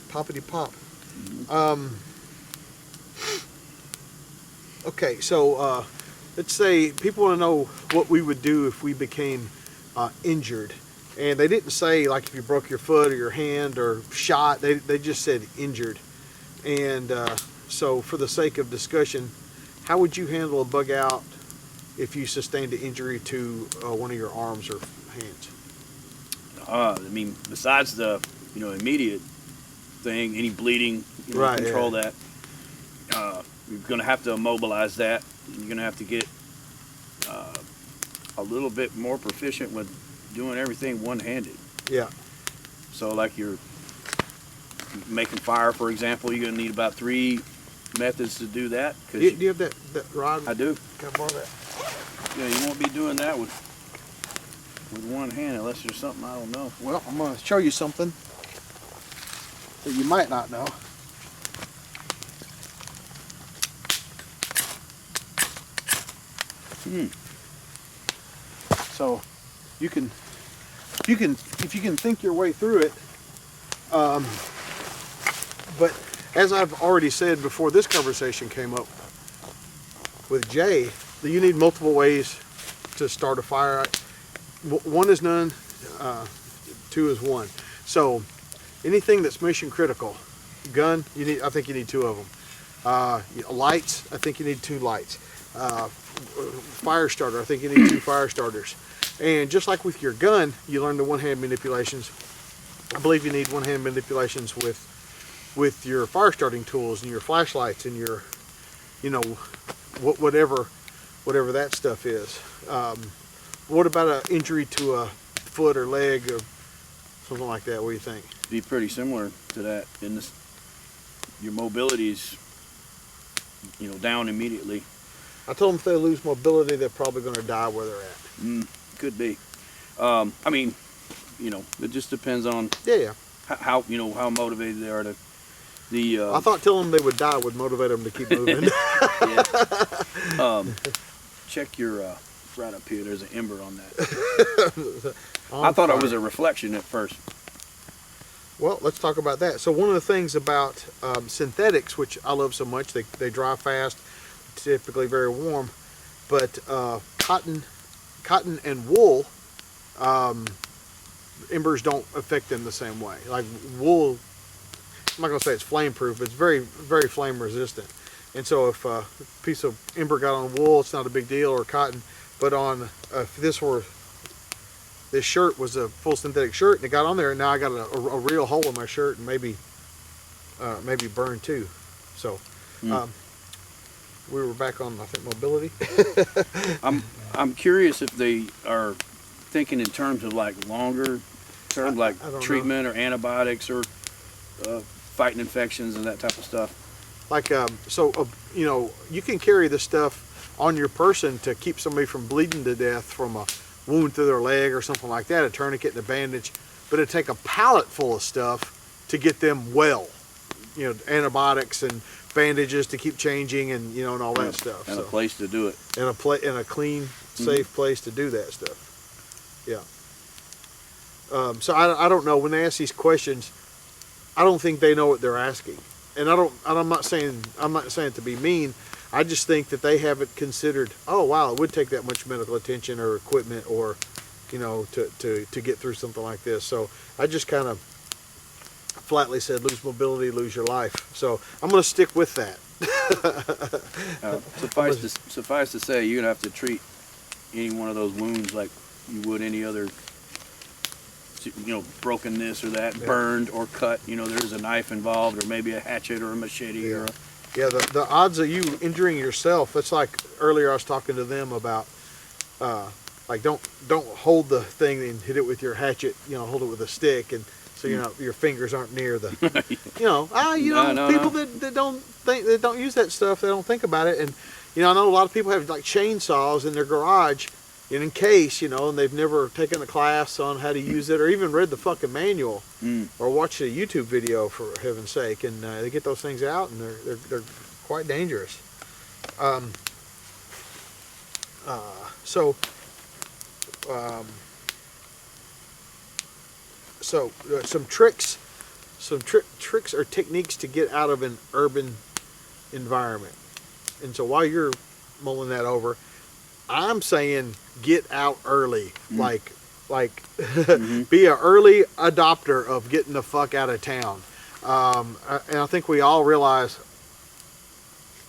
Poppity pop. Okay, so let's say people want to know what we would do if we became injured. And they didn't say like if you broke your foot or your hand or shot. They just said injured. And so for the sake of discussion, how would you handle a bug out if you sustained an injury to one of your arms or hands? I mean, besides the immediate thing, any bleeding, Right, control that. You're going to have to immobilize that. You're going to have to get a little bit more proficient with doing everything one-handed. Yeah. So like you're making fire, for example, you're going to need about 3 methods to do that. Do you have that rod? I do. Can I borrow that? Yeah, you won't be doing that with one hand unless there's something I don't know. Well, I'm going to show you something that you might not know. So you can, if you can think your way through it. But as I've already said before this conversation came up with Jay, that you need multiple ways to start a fire. One is none, 2 is 1. So anything that's mission critical, gun, I think you need 2 of them. Lights, I think you need 2 lights. Fire starter, I think you need 2 fire starters. And just like with your gun, you learn the one-hand manipulations. I believe you need one-hand manipulations with your fire starting tools and your flashlights and your, whatever that stuff is. What about an injury to a foot or leg or something like that? What do you think? Be pretty similar to that. In this, your mobility's down immediately. I told them if they lose mobility, they're probably going to die where they're at. Could be. I mean, it just depends on Yeah. how how motivated they are to the. I thought telling them they would die would motivate them to keep moving. Check your right up here. There's an ember on that. I thought it was a reflection at first. Well, let's talk about that. So one of the things about synthetics, which I love so much, they dry fast, typically very warm, but cotton and wool, embers don't affect them the same way. Like wool, I'm not going to say it's flame proof, but it's very, very flame resistant. And so if a piece of ember got on wool, it's not a big deal, or cotton. But on if this shirt was a full synthetic shirt and it got on there, and now I got a real hole in my shirt and maybe burned too. So we were back on, I think, mobility. I'm curious if they are thinking in terms of like longer term, like treatment or antibiotics or fighting infections and that type of stuff. Like you can carry this stuff on your person to keep somebody from bleeding to death from a wound through their leg or something like that, a tourniquet and a bandage, but it'd take a pallet full of stuff to get them well. Antibiotics and bandages to keep changing and and all that stuff. And a place to do it. And a clean, safe place to do that stuff. Yeah. So I don't know, when they ask these questions, I don't think they know what they're asking. And I'm not saying it to be mean. I just think that they haven't considered, oh wow, it would take that much medical attention or equipment or to get through something like this. So I just kind of flatly said, lose mobility, lose your life. So I'm going to stick with that. Suffice to say, you're going to have to treat any one of those wounds like you would any other, broken this or that, burned or cut. There's a knife involved, or maybe a hatchet or a machete. Or the odds of you injuring yourself, it's like earlier I was talking to them about, like don't hold the thing and hit it with your hatchet, hold it with a stick, and so your fingers aren't near the, people that don't use that stuff, they don't think about it. And I know a lot of people have like chainsaws in their garage, and in case, and they've never taken a class on how to use it or even read the fucking manual or watched a YouTube video, for heaven's sake, and they get those things out and they're quite dangerous. Some tricks or techniques to get out of an urban environment. And so while you're mulling that over, I'm saying get out early. Like be an early adopter of getting the fuck out of town. And I think we all realize,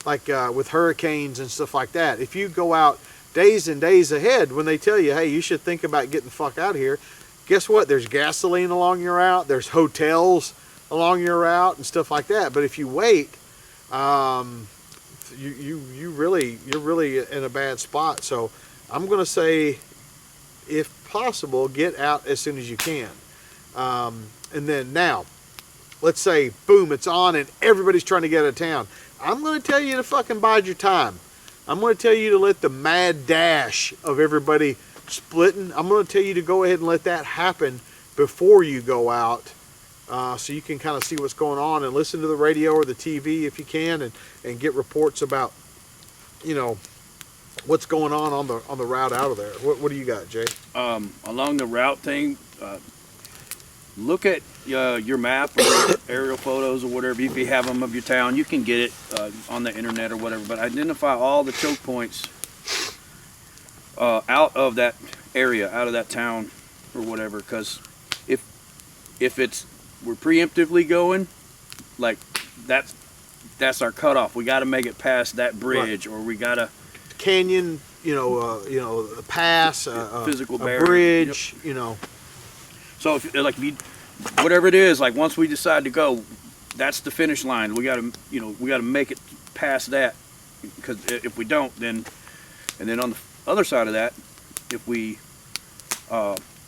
like with hurricanes and stuff like that, if you go out days and days ahead when they tell you, hey, you should think about getting the fuck out of here, guess what? There's gasoline along your route. There's hotels along your route and stuff like that. But if you wait, you're really in a bad spot. So I'm going to say, if possible, get out as soon as you can. And then now, let's say, boom, it's on and everybody's trying to get out of town. I'm going to tell you to fucking bide your time. I'm going to tell you to let the mad dash of everybody splitting, I'm going to tell you to go ahead and let that happen before you go out, so you can kind of see what's going on and listen to the radio or the TV if you can, and get reports about what's going on the route out of there. What do you got, Jay? Along the route thing, look at your map or your aerial photos or whatever, if you have them, of your town. You can get it on the internet or whatever, but identify all the choke points out of that area, out of that town or whatever, because if we're preemptively going, like that's our cutoff. We got to make it past that bridge, right. Or we got to canyon, a pass, physical a barrier, bridge, So if you, whatever it is, like once we decide to go, that's the finish line. We got to make it past that, because if we don't, then on the other side of that, if we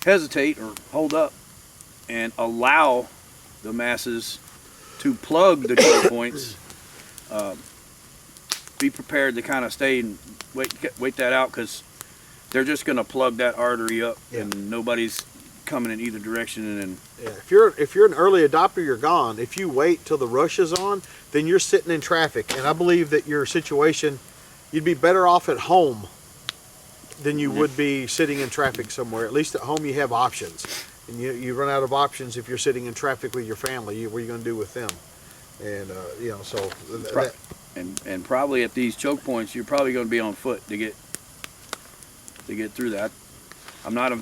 hesitate or hold up and allow the masses to plug the choke points, be prepared to kind of stay and wait that out, because they're just going to plug that artery up, and nobody's coming in either direction. And yeah, if you're an early adopter, you're gone. If you wait till the rush is on, then you're sitting in traffic. And I believe that your situation, you'd be better off at home than you would be sitting in traffic somewhere. At least at home you have options, and you run out of options if you're sitting in traffic with your family. What are you going to do with them? And you know, so and probably at these choke points, you're probably going to be on foot to get through that. I'm not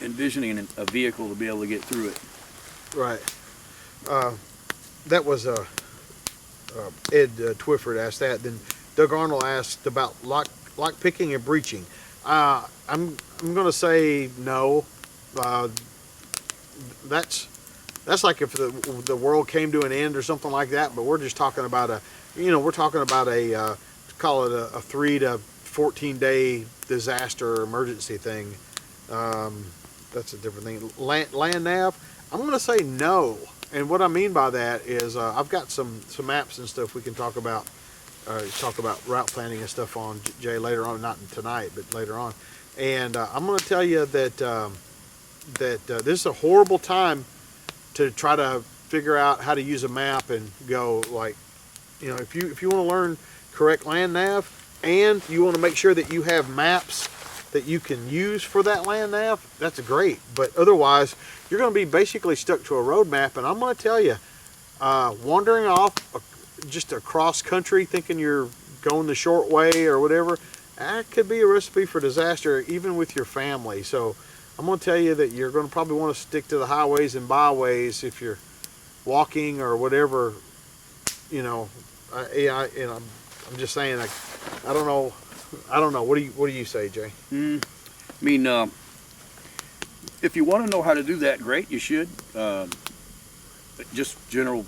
envisioning a vehicle to be able to get through it. Right. That was Ed Twifford asked that. Then Doug Arnold asked about lock picking and breaching. I'm going to say no. That's like if the world came to an end or something like that. But we're just talking about call it a 3 to 14 day disaster or emergency thing. That's a different thing. Land nav, I'm going to say no. And what I mean by that is I've got some maps and stuff we can talk about route planning and stuff on, Jay, later on, not tonight, but later on. And I'm going to tell you that this is a horrible time to try to figure out how to use a map and go, like, you know, if you want to learn correct land nav and you want to make sure that you have maps that you can use for that land nav, that's great. But otherwise, you're going to be basically stuck to a road map. And I'm going to tell you, wandering off just across country thinking you're going the short way or whatever, that could be a recipe for disaster, even with your family. So I'm going to tell you that you're going to probably want to stick to the highways and byways if you're walking or whatever. You know, I'm just saying, like, I don't know. What do you say, Jay? I mean, if you want to know how to do that, great, you should. Just general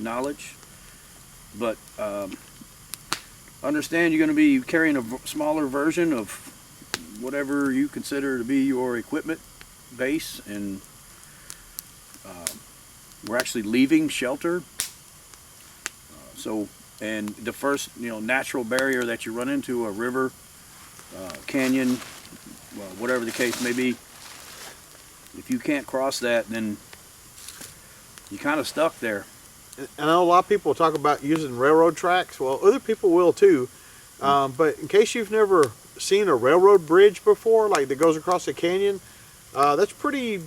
knowledge, but understand you're going to be carrying a smaller version of whatever you consider to be your equipment base, and we're actually leaving shelter. And the first, natural barrier that you run into, a river, canyon, well, whatever the case may be, if you can't cross that, then you're kind of stuck there. And I know a lot of people talk about using railroad tracks. Well, other people will too. But in case you've never seen a railroad bridge before, like that goes across a canyon, that's pretty,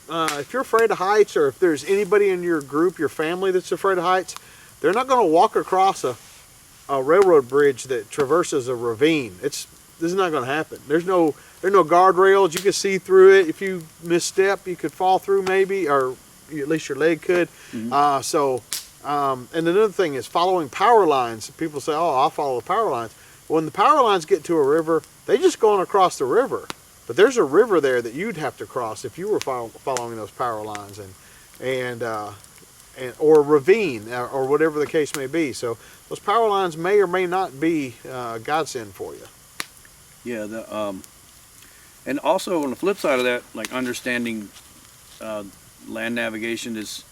if you're afraid of heights, or if there's anybody in your group, your family, that's afraid of heights, they're not going to walk across a railroad bridge that traverses a ravine. This is not going to happen. There's no guardrails. You can see through it. If you misstep, you could fall through maybe, or at least your leg could. Mm-hmm. And another thing is following power lines. People say, "Oh, I'll follow the power lines." When the power lines get to a river, they just go on across the river. But there's a river there that you'd have to cross if you were following those power lines, or a ravine, or whatever the case may be. So those power lines may or may not be a godsend for you. Yeah, and also on the flip side of that, like understanding land navigation is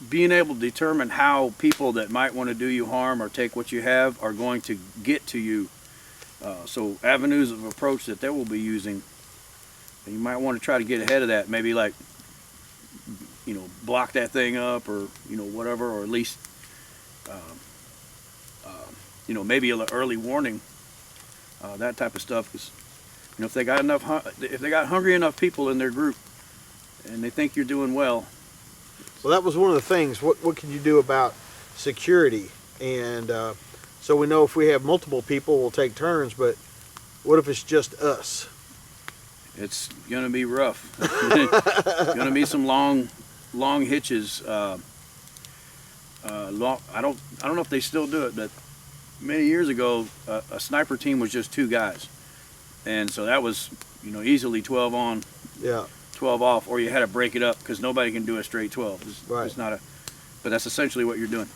being able to determine how people that might want to do you harm or take what you have are going to get to you. So avenues of approach that they will be using, and you might want to try to get ahead of that. Maybe like, block that thing up, or whatever, or at least maybe an early warning, that type of stuff. Because if they got hungry enough people in their group and they think you're doing well. Well, that was one of the things. What can you do about security? And so we know if we have multiple people, we'll take turns. But what if it's just us? It's gonna be rough. Gonna be some long hitches. I don't know if they still do it, but many years ago, a sniper team was just 2 guys, and so that was easily 12 on, 12 off, or you had to break it up because nobody can do a straight 12. Right. It's not but that's essentially what you're doing,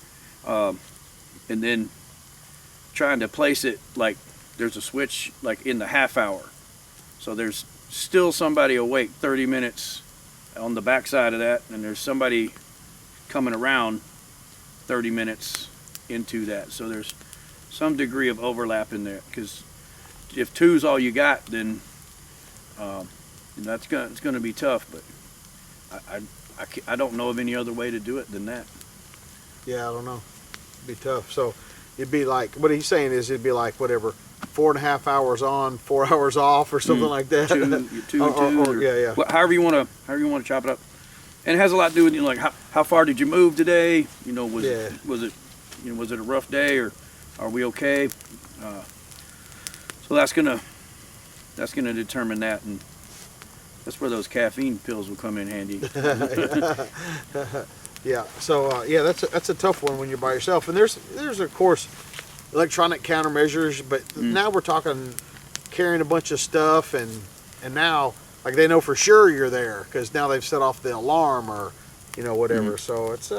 and then trying to place it like there's a switch like in the half hour, so there's still somebody awake 30 minutes on the back side of that, and there's somebody coming around 30 minutes into that. So there's some degree of overlap in there, because if two's all you got, then it's gonna be tough. But I don't know of any other way to do it than that. Yeah, I don't know. It'd be tough. So it'd be like, what he's saying is it'd be like whatever, 4.5 hours on, 4 hours off, or something like that. Two, yeah. However you want to chop it up. And it has a lot to do with, like, how far did you move today? Was it a rough day, or are we okay? So that's gonna determine that, and that's where those caffeine pills will come in handy. Yeah. So that's a tough one when you're by yourself. And there's of course electronic countermeasures, but now we're talking carrying a bunch of stuff, and now, like, they know for sure you're there because now they've set off the alarm, or whatever. So it's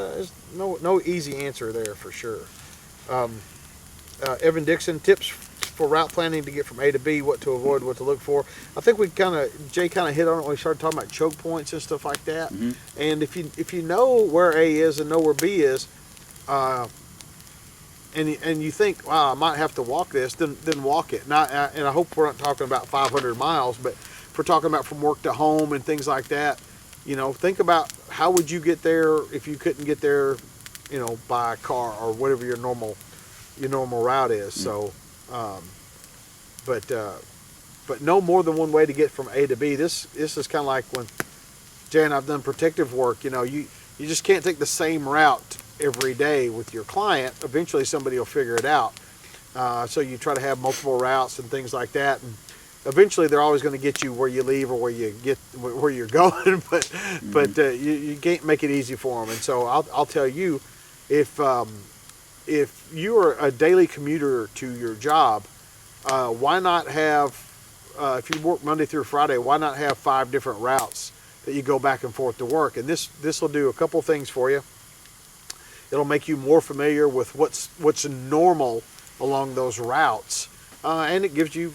no easy answer there for sure. Evan Dixon, tips for route planning to get from A to B, what to avoid, what to look for. I think Jay kind of hit on it when we started talking about choke points and stuff like that. And if you know where A is and know where B is, and you think, wow, I might have to walk this, then walk it. And I hope we're not talking about 500 miles, but if we're talking about from work to home and things like that, think about how would you get there if you couldn't get there, by car or whatever your normal route is. So, but no more than one way to get from A to B. This is kind of like when Jay and I've done protective work. You just can't take the same route every day with your client. Eventually somebody will figure it out. So you try to have multiple routes and things like that, and eventually they're always going to get you where you leave or where you're going. But you can't make it easy for them. And so I'll tell you, if you are a daily commuter to your job, why not have, if you work Monday through Friday, why not have 5 different routes that you go back and forth to work? And this will do a couple things for you. It'll make you more familiar with what's normal along those routes, and it gives you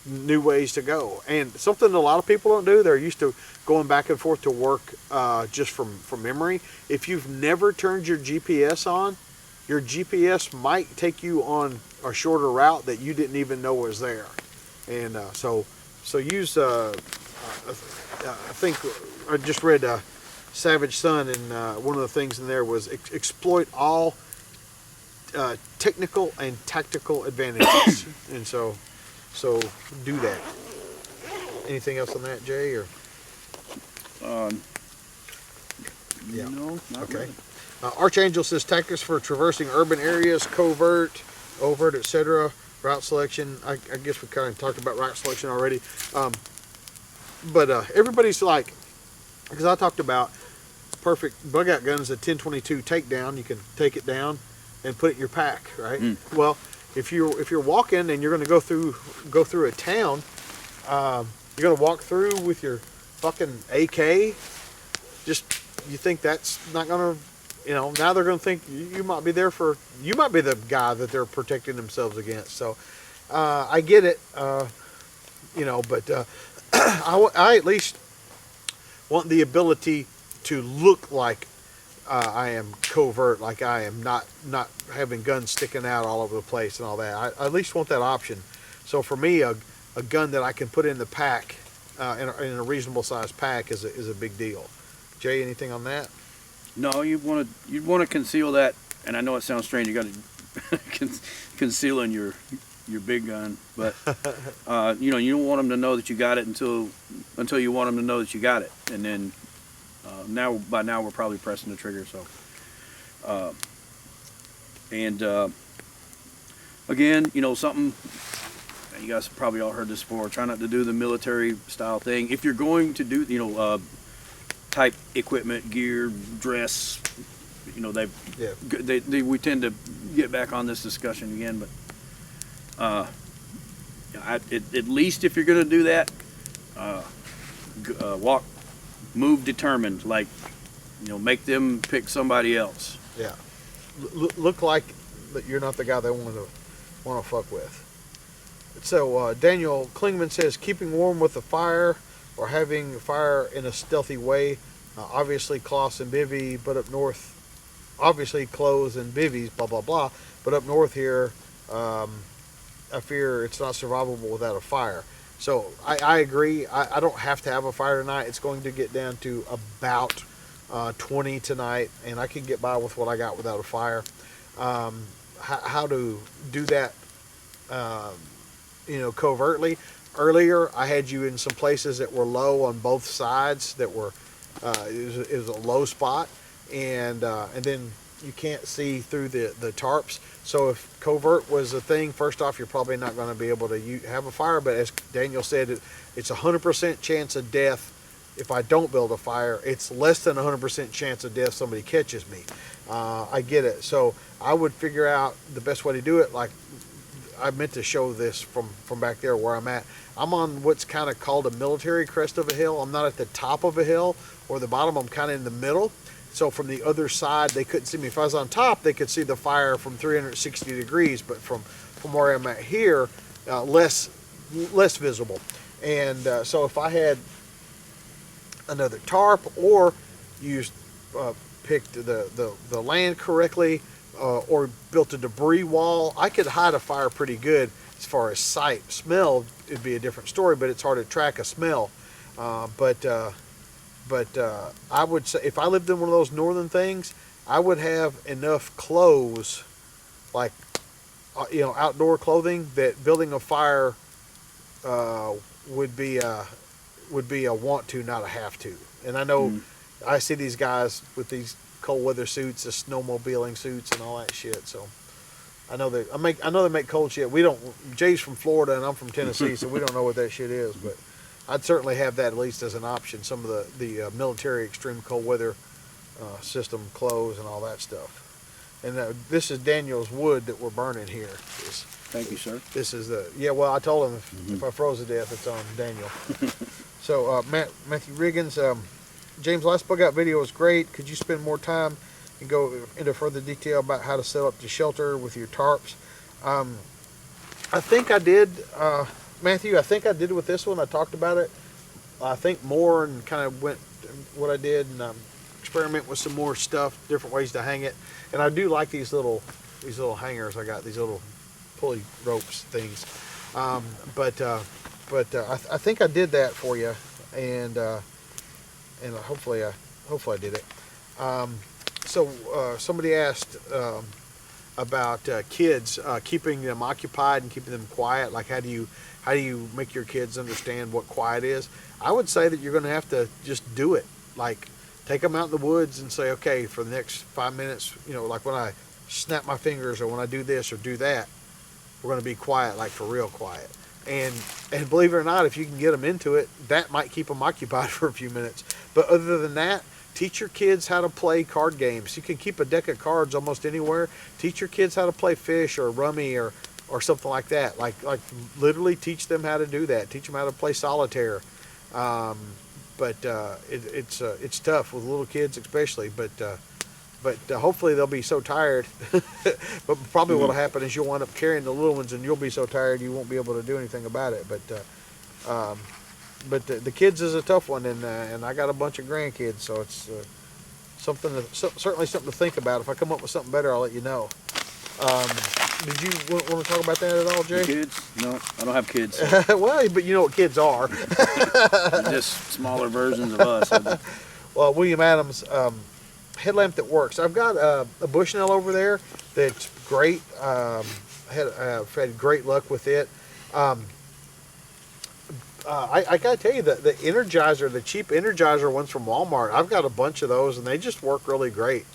new ways to go. And something a lot of people don't do, they're used to going back and forth to work just from memory. If you've never turned your GPS on, your GPS might take you on a shorter route that you didn't even know was there. And so use, I think I just read Savage Son, and one of the things in there was exploit all technical and tactical advantages. And so do that. Anything else on that, Jay? Or no, not really. Archangel says tactics for traversing urban areas, covert, overt, etc. Route selection. I guess we kind of talked about route selection already. But everybody's like, because I talked about perfect Bugout gun is a 1022 takedown. You can take it down and put it in your pack, right? Well, if you're walking and you're going to go through a town, you're going to walk through with your fucking AK. You think that's not going to, now they're going to think you might be the guy that they're protecting themselves against. So I get it, but I at least want the ability to look like I am covert, like I am not having guns sticking out all over the place and all that. I at least want that option. So for me, a gun that I can put in the pack, in a reasonable size pack, is a big deal. Jay, anything on that? No, you'd want to conceal that, and I know it sounds strange. You got to concealing your big gun, but you don't want them to know that you got it until you want them to know that you got it, and then by now we're probably pressing the trigger. So, again, something you guys have probably all heard this before. Try not to do the military style thing. If you're going to do type equipment, gear, dress, we tend to get back on this discussion again, but at least if you're going to do that, move determined, like, make them pick somebody else. Yeah. Look like that you're not the guy they want to fuck with. So Daniel Klingman says keeping warm with the fire or having fire in a stealthy way. Obviously Kloss and Bivy, but up north obviously clothes and bivvies, blah blah blah. But up north here, I fear it's not survivable without a fire. So I agree. I don't have to have a fire tonight. It's going to get down to about 20 tonight, and I can get by with what I got without a fire. How to do that, covertly. Earlier, I had you in some places that were low on both sides. That were it was a low spot, and then you can't see through the tarps. So if covert was a thing, first off, you're probably not going to be able to have a fire. But as Daniel said, it's 100% chance of death if I don't build a fire. It's less than 100% chance of death somebody catches me. I get it. So I would figure out the best way to do it. Like I meant to show this from back there where I'm at. I'm on what's kind of called a military crest of a hill. I'm not at the top of a hill or the bottom. I'm kind of in the middle. So from the other side, they couldn't see me. If I was on top, they could see the fire from 360 degrees. But from where I'm at here, less visible. And so if I had another tarp or used picked the land correctly or built a debris wall, I could hide a fire pretty good. As far as sight, smell, it'd be a different story, but it's hard to track a smell. But I would say if I lived in one of those northern things, I would have enough clothes, like outdoor clothing, that building a fire would be a want to, not a have to. And I know I see these guys with these cold weather suits, the snowmobiling suits, and all that shit. So I know they make cold shit. We don't. Jay's from Florida and I'm from Tennessee, so we don't know what that shit is. But I'd certainly have that at least as an option. Some of the military extreme cold weather system clothes and all that stuff. And this is Daniel's wood that we're burning here. Thank you, sir. This is well, I told him if I froze to death, it's on Daniel. So Matthew Riggins, James, last Bugout video was great. Could you spend more time and go into further detail about how to set up the shelter with your tarps? I think I did, Matthew. I think I did with this one. I talked about it. I think more and kind of went what I did and experiment with some more stuff, different ways to hang it. And I do like these little hangers. I got these little pulley ropes things. But I think I did that for you, and hopefully I did it. So somebody asked about kids, keeping them occupied and keeping them quiet. Like how do you make your kids understand what quiet is? I would say that you're going to have to just do it. Like take them out in the woods and say, okay, for the next 5 minutes, like when I snap my fingers or when I do this or do that, we're going to be quiet, like for real quiet. And believe it or not, if you can get them into it, that might keep them occupied for a few minutes. But other than that, teach your kids how to play card games. You can keep a deck of cards almost anywhere. Teach your kids how to play fish or rummy or something like that. Like literally teach them how to do that. Teach them how to play solitaire. But it's tough with little kids especially. But hopefully they'll be so tired. But probably what'll happen is you'll wind up carrying the little ones, and you'll be so tired you won't be able to do anything about it. But the kids is a tough one, and I got a bunch of grandkids, so it's certainly something to think about. If I come up with something better, I'll let you know. Did you want to talk about that at all, Jay? Kids? No, I don't have kids. Well, but you know what kids are. They're just smaller versions of us. Well, William Adams. Headlamp that works. I've got a Bushnell over there that's great. I've had great luck with it. I gotta tell you that the Energizer, the cheap Energizer ones from Walmart, I've got a bunch of those and they just work really great.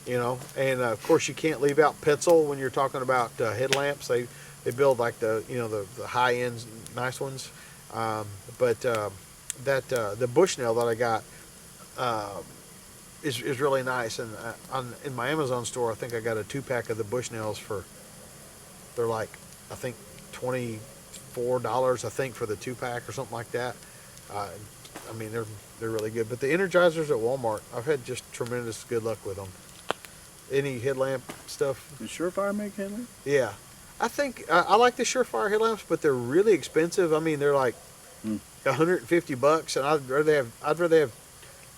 And of course you can't leave out Petzl when you're talking about headlamps. They build like the high end nice ones. But the Bushnell that I got is really nice, and in my Amazon store I think I got a 2-pack of the Bushnells they're like I think $24 I think for the 2-pack or something like that. I mean they're really good. But the Energizers at Walmart, I've had just tremendous good luck with them. Any headlamp stuff? Does Surefire make headlamp? Yeah, I think I like the Surefire headlamps, but they're really expensive. I mean they're like $150, and I'd rather have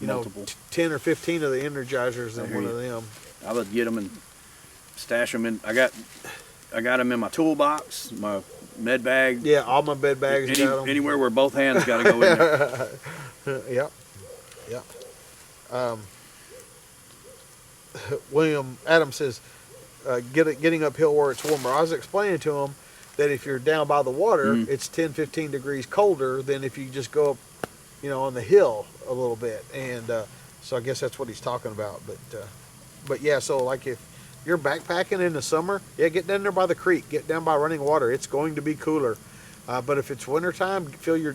Multiple. 10 or 15 of the Energizers than one of them. I would get them and stash them in. I got them in my toolbox, my med bag. Yeah, all my bed bags got them. Anywhere where both hands got to go in there. Yep. William Adams says, getting uphill where it's warmer. I was explaining to him that if you're down by the water, it's 10, 15 degrees colder than if you just go up, on the hill a little bit. And so I guess that's what he's talking about. But yeah, so like if you're backpacking in the summer, get down there by the creek, get down by running water. It's going to be cooler. But if it's wintertime, fill your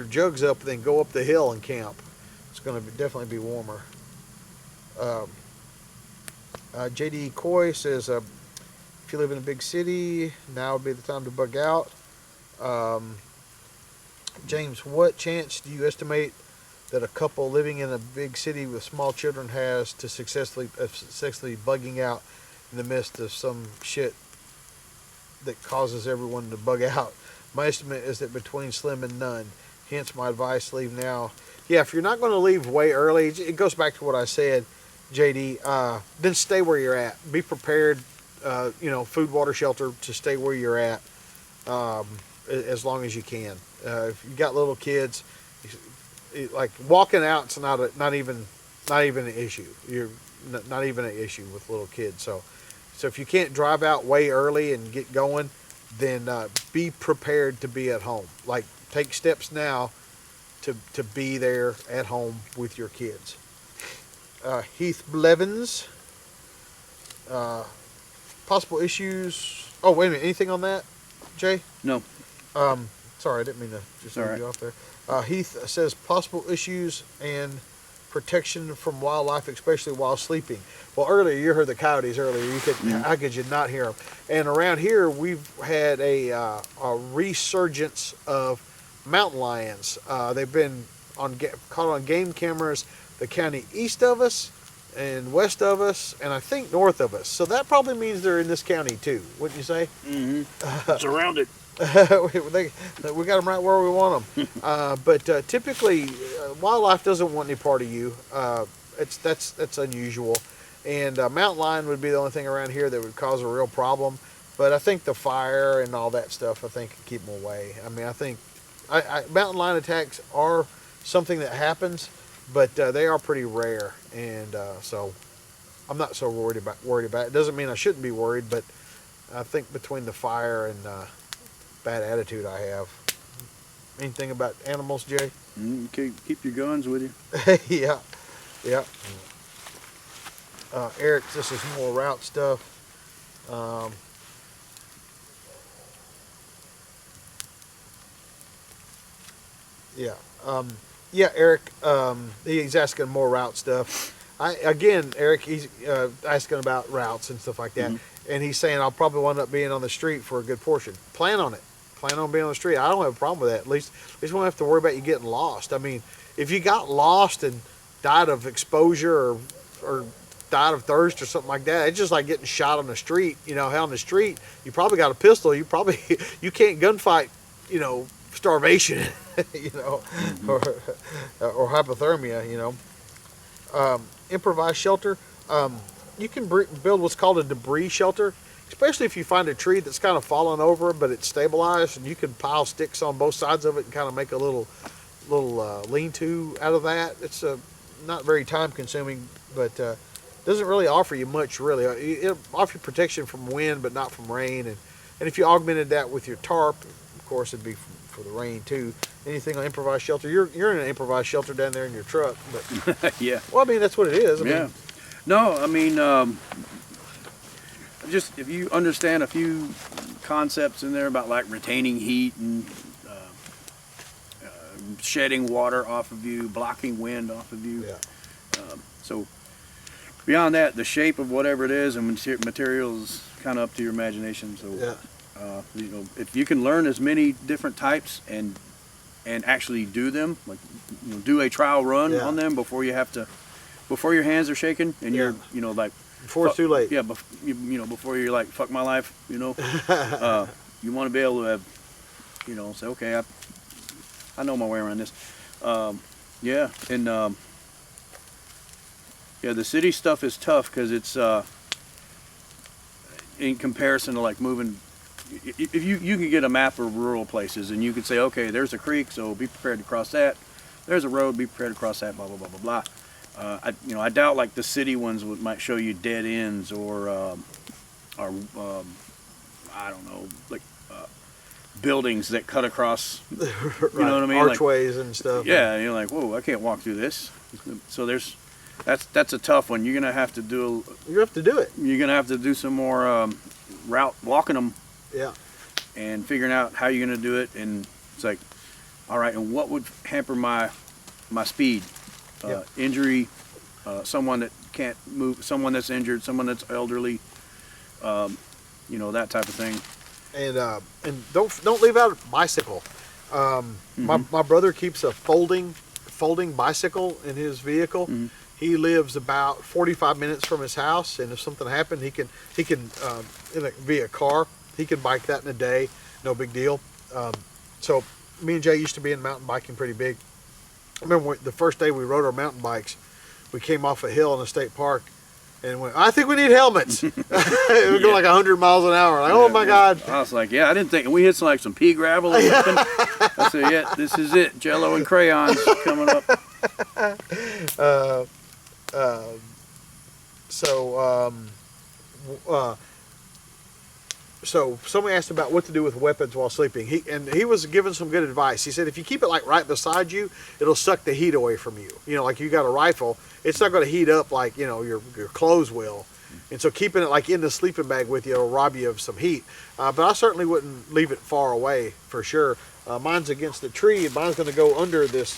jugs up, then go up the hill and camp. It's going to definitely be warmer. JD Coy says, if you live in a big city, now would be the time to bug out. James, what chance do you estimate that a couple living in a big city with small children has to successfully bugging out in the midst of some shit that causes everyone to bug out? My estimate is that between slim and none. Hence my advice, leave now. Yeah, if you're not going to leave way early, it goes back to what I said, JD, then stay where you're at. Be prepared, food, water, shelter, to stay where you're at as long as you can. If you got little kids, like walking out's not even an issue. You're not even an issue with little kids. So if you can't drive out way early and get going, then be prepared to be at home. Like take steps now to be there at home with your kids. Heath Blevins, possible issues. Oh, wait a minute. Anything on that, Jay? No. Sorry, I didn't mean to just leave right. you off there. Heath says possible issues and protection from wildlife, especially while sleeping. Well, earlier you heard the coyotes earlier. How could you not hear them? And around here we've had a resurgence of mountain lions. They've been caught on game cameras. The county east of us and west of us, and I think north of us. So that probably means they're in this county too, wouldn't you say? Mm-hmm. Surrounded. We got them right where we want them. But typically, wildlife doesn't want any part of you. That's unusual. And mountain lion would be the only thing around here that would cause a real problem. But I think the fire and all that stuff, I think, can keep them away. I mean, I think mountain lion attacks are something that happens, but they are pretty rare. And so I'm not so worried about it. Doesn't mean I shouldn't be worried, but I think between the fire and bad attitude I have. Anything about animals, Jay? Keep your guns with you. Yeah. Eric, this is more route stuff. Eric, he's asking more route stuff. Eric, he's asking about routes and stuff like that. Mm-hmm. And he's saying I'll probably wind up being on the street for a good portion. Plan on it. Plan on being on the street. I don't have a problem with that. At least we won't have to worry about you getting lost. I mean, if you got lost and died of exposure or died of thirst or something like that, it's just like getting shot on the street. Hell, on the street, you probably got a pistol. You can't gunfight, starvation, mm-hmm. or hypothermia, improvised shelter. You can build what's called a debris shelter, especially if you find a tree that's kind of fallen over, but it's stabilized, and you can pile sticks on both sides of it and kind of make a little lean-to out of that. It's not very time-consuming, but doesn't really offer you much, really. It'll offer you protection from wind, but not from rain. And if you augmented that with your tarp, of course, it'd be for the rain too. Anything on improvised shelter? You're in an improvised shelter down there in your truck, but yeah. Well, I mean that's what it is. I mean, no, I mean just if you understand a few concepts in there about like retaining heat and shedding water off of you, blocking wind off of you. Yeah. So beyond that, the shape of whatever it is and material is kind of up to your imagination. So yeah. If you can learn as many different types and actually do them, like do a trial run on them before your hands are shaking and you're like before it's too late. Yeah, before you're like fuck my life. You want to be able to have say okay, I know my way around this. And Yeah, the city stuff is tough because it's in comparison to like moving. If you can get a map of rural places and you can say, okay, there's a creek, so be prepared to cross that. There's a road, be prepared to cross that. Blah blah blah blah blah. I doubt like the city ones might show you dead ends or I don't know, like buildings that cut across. You Right. know what I mean? Archways and stuff. Yeah, you're like, whoa, I can't walk through this. So that's a tough one. You're gonna have to do. You have to do it. You're gonna have to do some more route walking them Yeah. and figuring out how you're gonna do it. And it's like, all right, and what would hamper my speed? Yeah. Injury, someone that can't move, someone that's injured, someone that's elderly. That type of thing. And don't leave out a bicycle. My brother keeps a folding bicycle in his vehicle. He lives about 45 minutes from his house, and if something happened, he can via car, he can bike that in a day, no big deal. So me and Jay used to be in mountain biking pretty big. I remember the first day we rode our mountain bikes, we came off a hill in a state park, and went, I think we need helmets. It would go like 100 miles an hour. Like, oh my God. I was like, yeah, I didn't think. And we hit some pea gravel or something. I said, yeah, this is it. Jello and crayons coming up. So somebody asked about what to do with weapons while sleeping. He was given some good advice. He said if you keep it like right beside you, it'll suck the heat away from you. Like you got a rifle, it's not going to heat up like your clothes will. And so keeping it like in the sleeping bag with you will rob you of some heat. But I certainly wouldn't leave it far away for sure. Mine's against the tree, and mine's going to go under this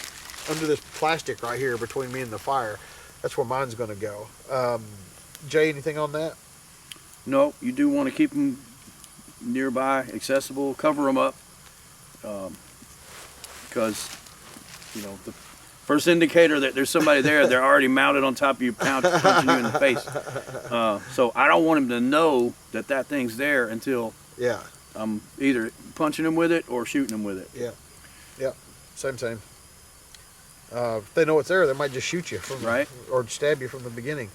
plastic right here between me and the fire. That's where mine's going to go. Jay, anything on that? No, you do want to keep them nearby, accessible, cover them up, because the first indicator that there's somebody there, they're already mounted on top of you, punching you in the face. So I don't want him to know that thing's there until I'm either punching him with it or shooting him with it. Yeah, same. If they know it's there, they might just shoot you or stab you from the beginning.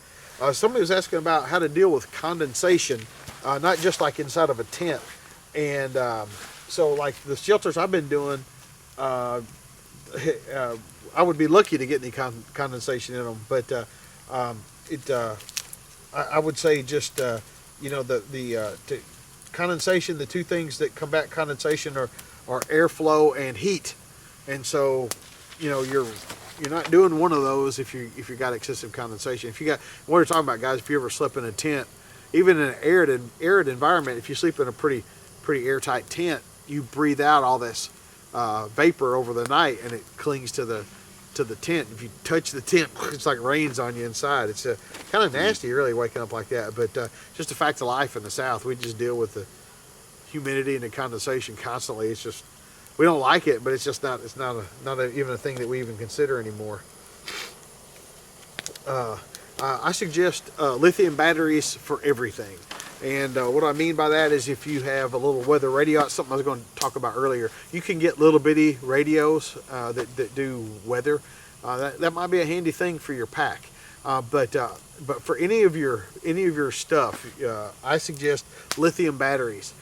Somebody was asking about how to deal with condensation, not just like inside of a tent. And so like the shelters I've been doing, I would be lucky to get any condensation in them. But I would say just, the condensation, the two things that combat condensation are airflow and heat. And so, you're not doing one of those if you got excessive condensation. If you got, what we're talking about, guys, if you ever slept in a tent, even in an arid environment, if you sleep in a pretty airtight tent, you breathe out all this vapor over the night, and it clings to the tent. If you touch the tent, it's like rains on you inside. It's kind of nasty, really, waking up like that. But just a fact of life in the South. We just deal with the humidity and the condensation constantly. It's just, we don't like it, but it's just not. It's not even a thing that we even consider anymore. I suggest lithium batteries for everything, and what I mean by that is if you have a little weather radio, it's something I was going to talk about earlier. You can get little bitty radios that do weather. That might be a handy thing for your pack. But for any of your stuff, I suggest lithium batteries.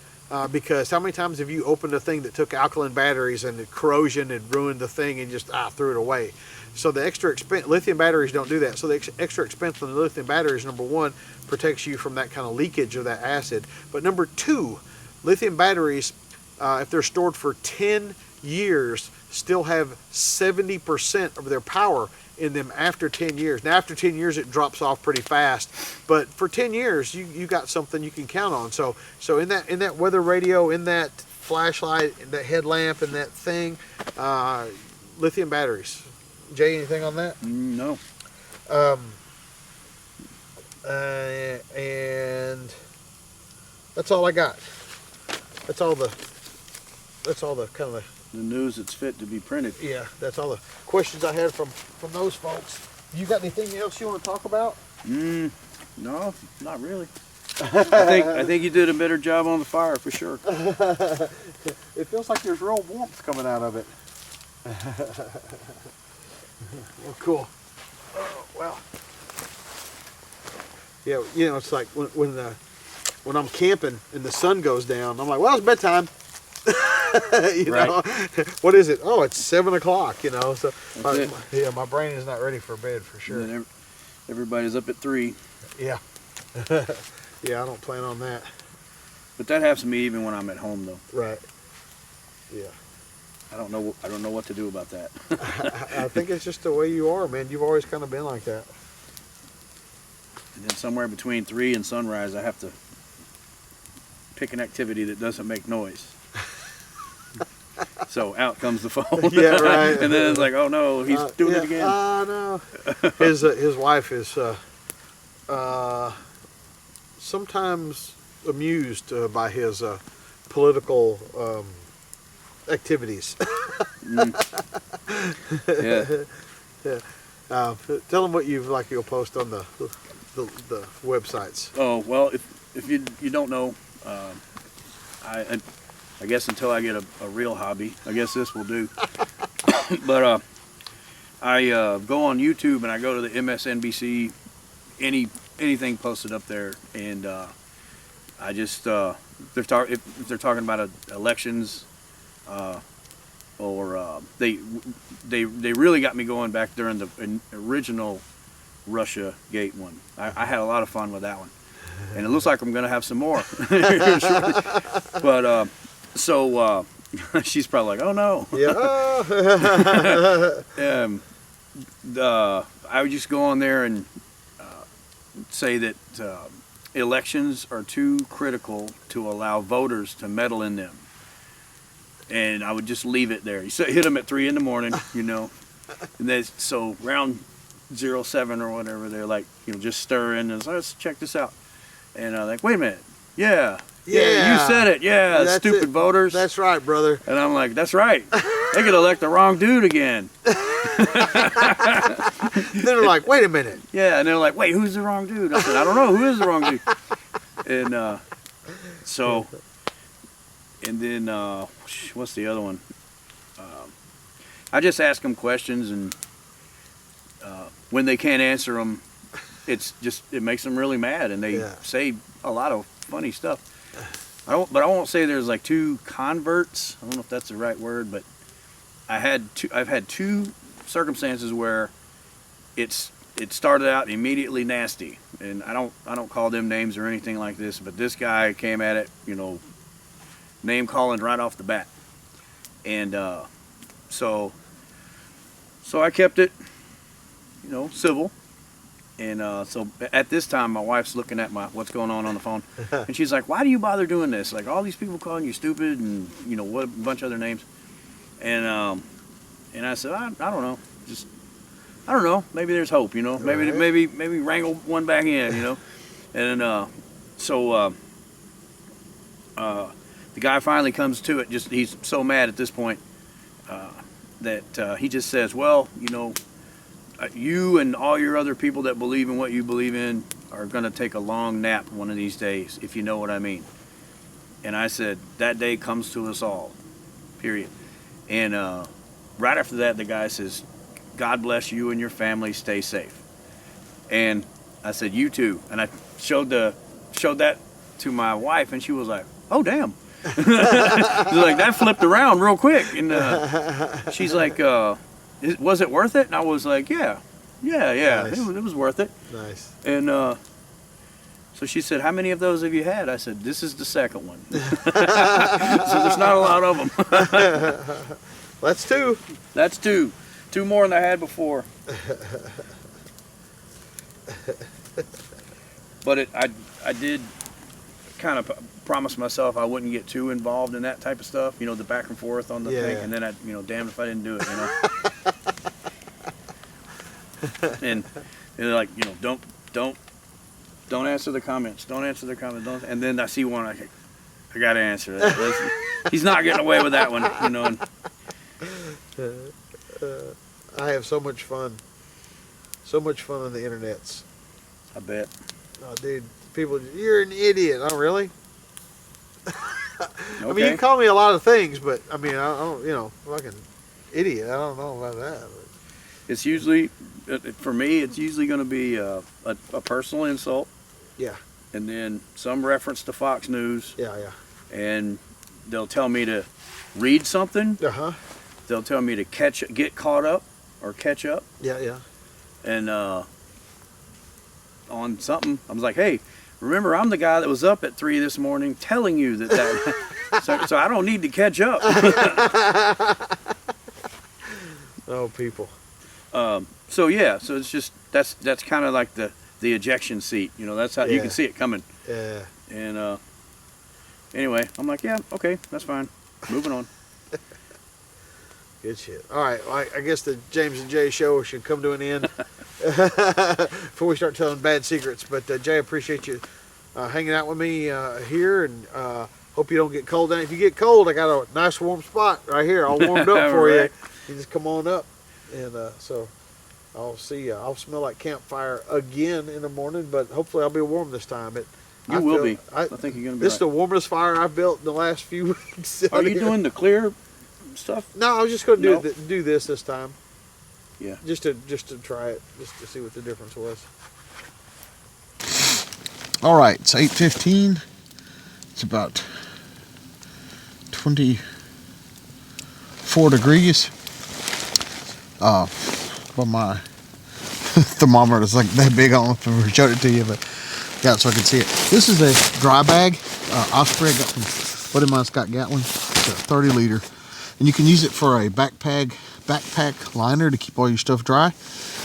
Because how many times have you opened a thing that took alkaline batteries and the corrosion had ruined the thing and just threw it away? So the extra expense, lithium batteries don't do that. So the extra expense on the lithium batteries, number one, protects you from that kind of leakage of that acid. But number two, lithium batteries, if they're stored for 10 years, still have 70% of their power in them after 10 years. Now after 10 years it drops off pretty fast, but for 10 years you got something you can count on. So in that weather radio, in that flashlight, in that headlamp, in that thing, lithium batteries. Jay, anything on that? No. And that's all I got. That's all the kind of The news that's fit to be printed. yeah, that's all the questions I had from those folks. You got anything else you want to talk about? No, not really. I think you did a better job on the fire for sure. It feels like there's real warmth coming out of it. Well, cool. Oh, well, Yeah, you know, it's like when I'm camping and the sun goes down, I'm like, well, it's bedtime. You Right. know, what is it? Oh, it's 7 o'clock. You know, so That's my brain is not ready for bed for And sure. then everybody's up at 3. Yeah, yeah, I don't plan on that. But that happens to me even when I'm at home, though. Right. Yeah. I don't know what to do about that. I think it's just the way you are, man. You've always kind of been like that. And then somewhere between 3 and sunrise, I have to pick an activity that doesn't make noise. So out comes the phone. Yeah, right. And then it's like, oh no, he's doing it again. Oh no. His wife is sometimes amused by his political activities. Yeah. Yeah. Tell them what you'll post on the websites. Oh well, if you don't know, I guess until I get a real hobby, I guess this will do. But I go on YouTube and I go to the MSNBC, anything posted up there, and I just if they're talking about elections, or they really got me going back during the original Russia Gate one. I had a lot of fun with that one, and it looks like I'm gonna have some more. But so she's probably like, oh no. Yeah. I would just go on there and say that elections are too critical to allow voters to meddle in them, and I would just leave it there. You hit them at 3 in the morning, you know, and then so round 07 or whatever, they're like, you know, just stirring and so, let's check this out, and I'm like, wait a minute, yeah, you said it, That's stupid it. voters. That's right, brother. And I'm like, that's right. They could elect the wrong dude again. Then they're like, wait a minute. Yeah, and they're like, wait, who's the wrong dude? I said, I don't know, who is the wrong dude? And so, and then, what's the other one? I just ask them questions, and when they can't answer them, it makes them really mad, and they say a lot of funny stuff. But I won't say there's like 2 converts. I don't know if that's the right word, but I've had 2 circumstances where it started out immediately nasty, and I don't call them names or anything like this, but this guy came at it, you know, name calling right off the bat, and so I kept it, you know, civil. And so at this time, my wife's looking at what's going on the phone, and she's like, "Why do you bother doing this? Like all these people calling you stupid, and you know what, a bunch of other names." And I said, "I don't know, just I don't know. Maybe there's hope, you know. Maybe wrangle one back in, you know." And so the guy finally comes to it. Just he's so mad at this point that he just says, "Well, you know, you and all your other people that believe in what you believe in are going to take a long nap one of these days, if you know what I mean." And I said, that day comes to us all, period. And right after that, the guy says, "God bless you and your family, stay safe." And I said, "You too." And I showed that to my wife, and she was like, "Oh, damn." Like, that flipped around real quick. And she's like, "Was it worth it?" And I was like, yeah, nice. It was worth it. Nice. And so she said, "How many of those have you had?" I said, "This is the second one." So there's not a lot of them. That's 2. That's 2. 2 more than I had before. But I did kind of promise myself I wouldn't get too involved in that type of stuff, you know, the back and forth on the thing, and then damned if I didn't do it, you know. and they're like, you know, don't answer the comments, and then I see one, I gotta answer that. He's not getting away with that one, you know. I have so much fun on the internets. I bet. Oh, dude, people, you're an idiot. Oh, really? Okay. I mean, you call me a lot of things, but I mean, I don't, you know, fucking idiot. I don't know about that. But. It's usually, for me, it's usually going to be a personal insult. Yeah. and then some reference to Fox News, Yeah. Yeah. and they'll tell me to read something. Uh-huh. They'll tell me to get caught up or catch up, Yeah. Yeah. and on something, I was like, hey, remember, I'm the guy that was up at 3 this morning telling you that. So I don't need to catch up. Oh, people. So yeah, so it's just that's kind of like the ejection seat. You know, that's how you Yeah. can see it coming. Yeah. And anyway, I'm like, yeah, okay, that's fine. Moving on. Good shit. All right. Well, I guess the James and Jay show should come to an end before we start telling bad secrets. But Jay, I appreciate you hanging out with me here, and hope you don't get cold. And if you get cold, I got a nice warm spot right here, all warmed up for Right. you. You just come on up, and so I'll see you. I'll smell like campfire again in the morning, but hopefully I'll be warm this time. You will be. I think you're gonna be. This is the right. warmest fire I've built in the last few weeks. Are you doing the clear stuff? No, I was just going to No. do this time. Yeah. Just to try it, just to see what the difference was. All right, it's 8:15. It's about 24 degrees. Well, my thermometer is like that big. I don't know if I ever showed it to you, but got it so I can see it. This is a dry bag Osprey I got from Buddy of mine, Scott Gatling. It's a 30 liter, and you can use it for a backpack liner to keep all your stuff dry.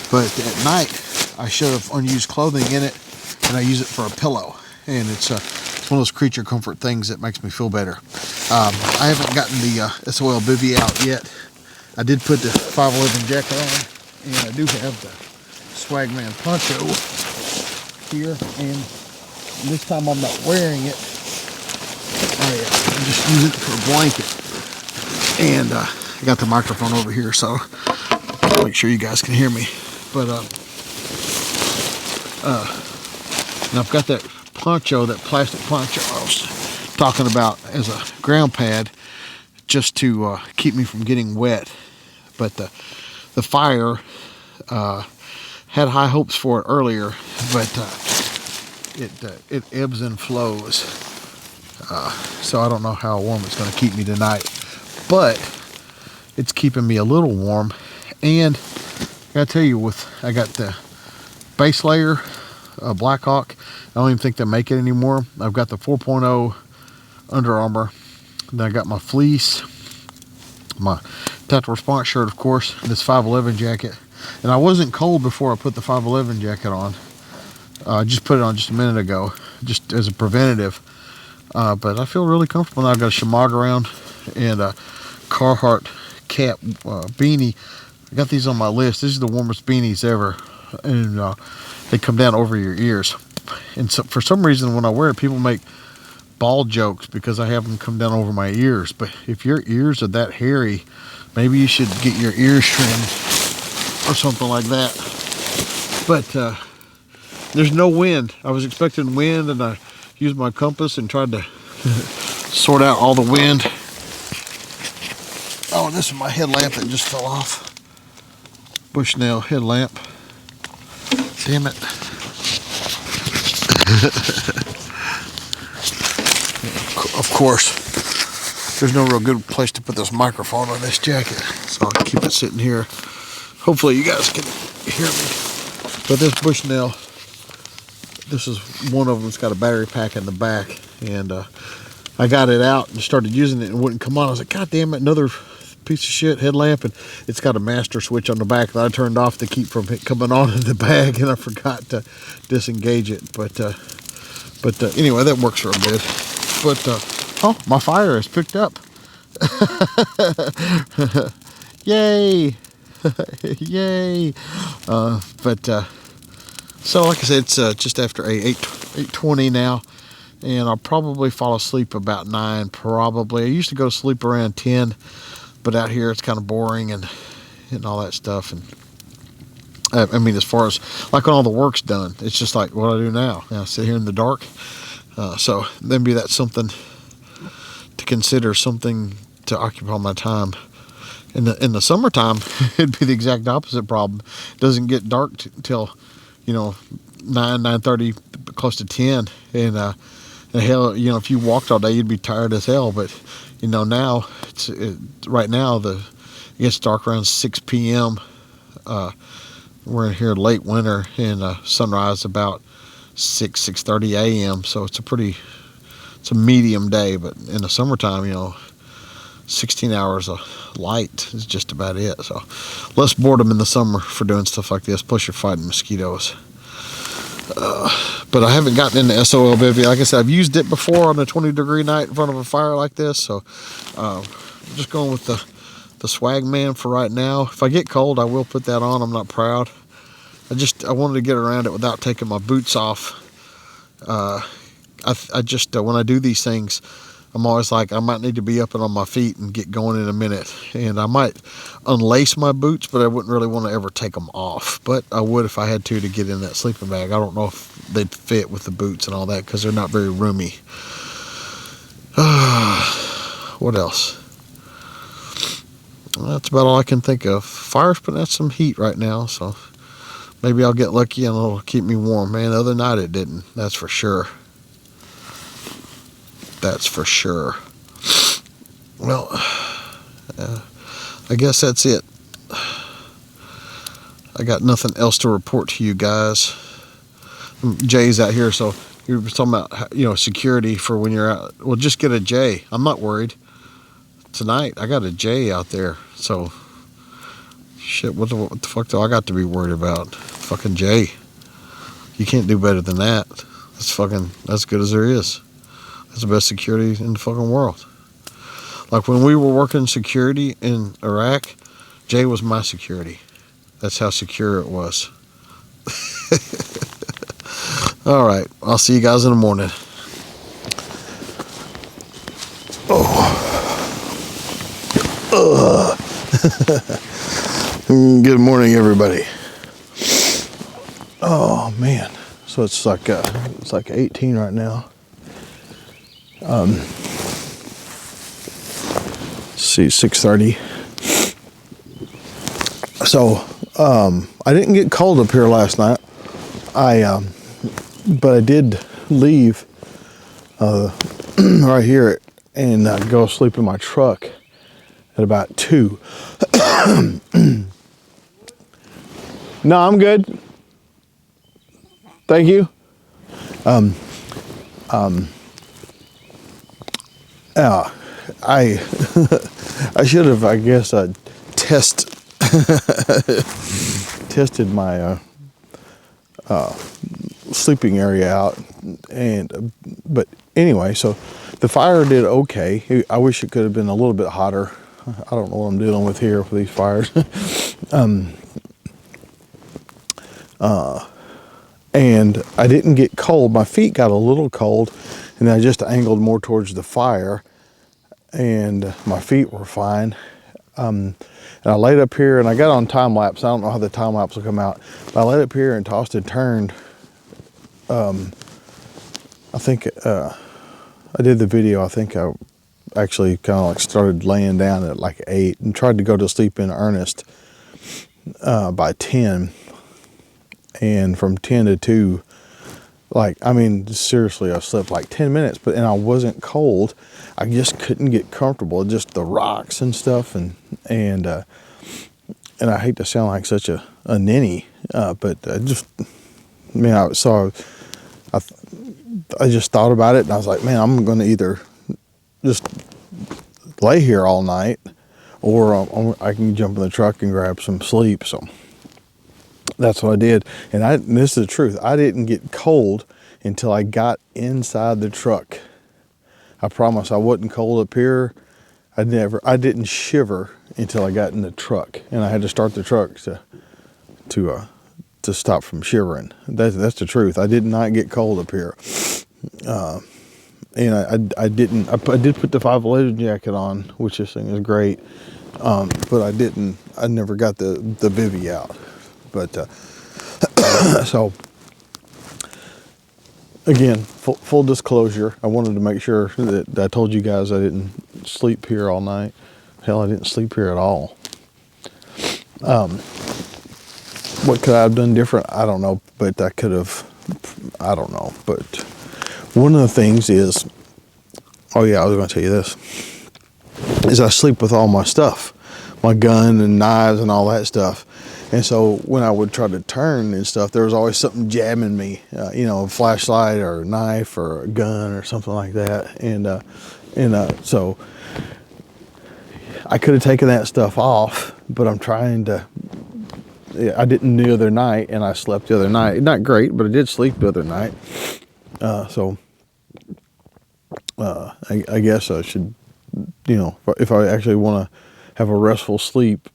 But at night, I shove unused clothing in it, and I use it for a pillow. And it's one of those creature comfort things that makes me feel better. I haven't gotten the SOE bivvy out yet. I did put the 511 jacket on, and I do have the Swagman poncho here, and this time I'm not wearing it. I'm just using it for a blanket. And I got the microphone over here, so make sure you guys can hear me. But and I've got that poncho, that plastic poncho I was talking about as a ground pad, just to keep me from getting wet. But the fire had high hopes for it earlier, but it ebbs and flows. So I don't know how warm it's going to keep me tonight, but it's keeping me a little warm. And I gotta tell you, I got the base layer Blackhawk. I don't even think they make it anymore. I've got the 4.0 Under Armour. Then I got my fleece, my tactical response shirt, of course, this 511 jacket. And I wasn't cold before I put the 511 jacket on. I just put it on just a minute ago, just as a preventative. But I feel really comfortable now. I've got a Shimag around and a Carhartt cap beanie. I got these on my list. These are the warmest beanies ever. And they come down over your ears. And so for some reason when I wear it, people make bald jokes because I have them come down over my ears. But if your ears are that hairy, maybe you should get your ears trimmed or something like that. But there's no wind. I was expecting wind, and I used my compass and tried to sort out all the wind. Oh, this is my headlamp that just fell off. Bushnell headlamp. Damn it. Of course, there's no real good place to put this microphone on this jacket, so I'll keep it sitting here. Hopefully you guys can hear me. But this Bushnell, this is one of them. It's got a battery pack in the back, and I got it out and started using it and it wouldn't come on. I was like, God damn it, another piece of shit headlamp. And it's got a master switch on the back that I turned off to keep from it coming on in the bag, and I forgot to disengage it. But anyway, that works real good. But oh, my fire has picked up. Yay. Yay. So like I said, it's just after 8:20 now, and I'll probably fall asleep about 9 probably. I used to go to sleep around 10, but out here it's kind of boring and all that stuff. And I mean, as far as like when all the work's done, it's just like what I do now. I sit here in the dark. So maybe that's something to consider, something to occupy my time. In the summertime, it'd be the exact opposite problem. It doesn't get dark till 9:30, close to 10, and hell, you know, if you walked all day, you'd be tired as hell. But you know, now right now it gets dark around 6 p.m. We're in here late winter, and sunrise about 6:30 a.m. So it's a medium day. But in the summertime, you know, 16 hours of light is just about it. So less boredom in the summer for doing stuff like this. Plus you're fighting mosquitoes. But I haven't gotten into SOE Bivy. Like I said, I've used it before on a 20-degree night in front of a fire like this. So I'm just going with the Swag Man for right now. If I get cold, I will put that on. I'm not proud. I wanted to get around it without taking my boots off. I just when I do these things, I'm always like, I might need to be up and on my feet and get going in a minute. And I might unlace my boots, but I wouldn't really want to ever take them off. But I would if I had to get in that sleeping bag. I don't know if they'd fit with the boots and all that because they're not very roomy. What else? Well, that's about all I can think of. Fire's putting out some heat right now, so maybe I'll get lucky and it'll keep me warm. Man, the other night it didn't. That's for sure. That's for sure. Well, I guess that's it. I got nothing else to report to you guys. Jay's out here, so you were talking about, you know, security for when you're out. Well, just get a J. I'm not worried. Tonight, I got a J out there, so shit, what the fuck do I got to be worried about? Fucking J. You can't do better than that. That's good as there is. That's the best security in the fucking world. Like when we were working security in Iraq, Jay was my security. That's how secure it was. All right, I'll see you guys in the morning. Good morning, everybody. Oh man, so it's like 18 right now. See, 6:30. So I didn't get cold up here last night. But I did leave right here and go sleep in my truck at about 2. No, I'm good. Thank you. I should have, I guess, tested my sleeping area out, but anyway, so the fire did okay. I wish it could have been a little bit hotter. I don't know what I'm dealing with here with these fires. And I didn't get cold. My feet got a little cold, and I just angled more towards the fire, and my feet were fine. And I laid up here, and I got on time lapse. I don't know how the time lapse will come out, but I laid up here and tossed and turned. I think I did the video. I think I actually kind of like started laying down at like 8 and tried to go to sleep in earnest by 10. And from 10 to 2, like, I mean, seriously, I slept like 10 minutes, and I wasn't cold. I just couldn't get comfortable. Just the rocks and stuff, and I hate to sound like such a ninny, but I just, man, I just thought about it, and I was like, man, I'm going to either just lay here all night, or I can jump in the truck and grab some sleep. So that's what I did. And this is the truth. I didn't get cold until I got inside the truck. I promise I wasn't cold up here. I didn't shiver until I got in the truck, and I had to start the truck to stop from shivering. That's the truth. I did not get cold up here. And I did put the 511 jacket on, which this thing is great. But I never got the bivvy out. But so again, full disclosure, I wanted to make sure that I told you guys I didn't sleep here all night. Hell, I didn't sleep here at all. What could I have done different? I don't know, but I could have I don't know. But one of the things is, oh yeah, I was going to tell you this, is I sleep with all my stuff, my gun and knives and all that stuff. And so when I would try to turn and stuff, there was always something jamming me, you know, a flashlight or a knife or a gun or something like that. And so I could have taken that stuff off, but I'm trying to. I didn't the other night, and I slept the other night. Not great, but I did sleep the other night. I guess I should, you know, if I actually want to have a restful sleep.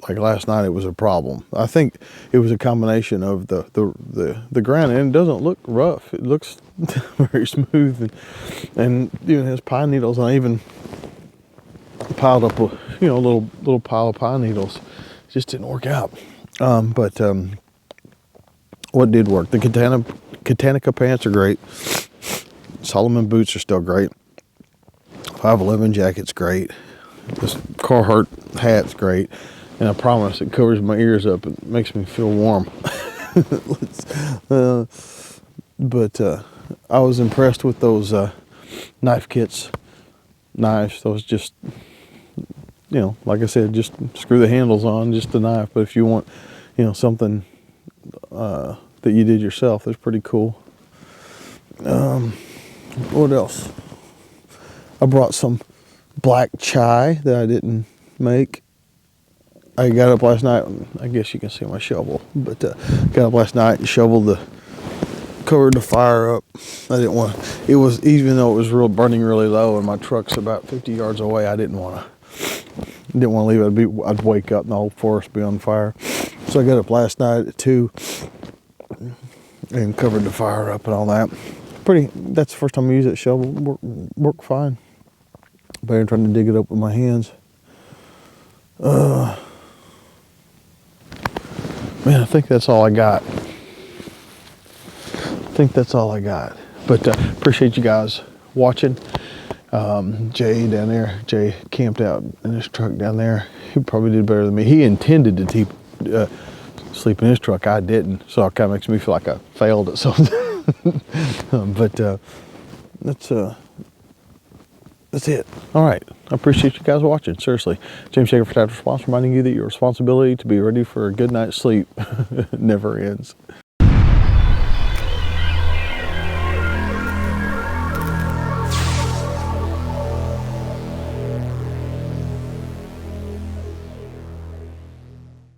Like last night, it was a problem. I think it was a combination of the ground, and it doesn't look rough. It looks very smooth, and even has pine needles. And I even piled up, you know, a little pile of pine needles. It just didn't work out. But what did work? The Katanica pants are great. Solomon boots are still great. 511 jacket's great. This Carhartt hat's great. And I promise it covers my ears up. It makes me feel warm. But I was impressed with those knife kits. Knives, those just, you know, like I said, just screw the handles on, just a knife. But if you want, you know, something that you did yourself, that's pretty cool. What else? I brought some black chai that I didn't make. I got up last night, I guess you can see my shovel, but got up last night and covered the fire up. I didn't want to, it was, even though it was burning really low and my truck's about 50 yards away, I didn't want to leave it. I'd wake up and the whole forest would be on fire. So I got up last night at 2 and covered the fire up and all that. That's the first time I used that shovel, worked fine. Better than trying to dig it up with my hands. Man, I think that's all I got. But appreciate you guys watching. Jay down there, Jay camped out in his truck down there. He probably did better than me. He intended to sleep in his truck. I didn't, so it kind of makes me feel like I failed at something. But that's it. All right. I appreciate you guys watching. Seriously. James Shaker for Tactical Response, reminding you that your responsibility to be ready for a good night's sleep never ends.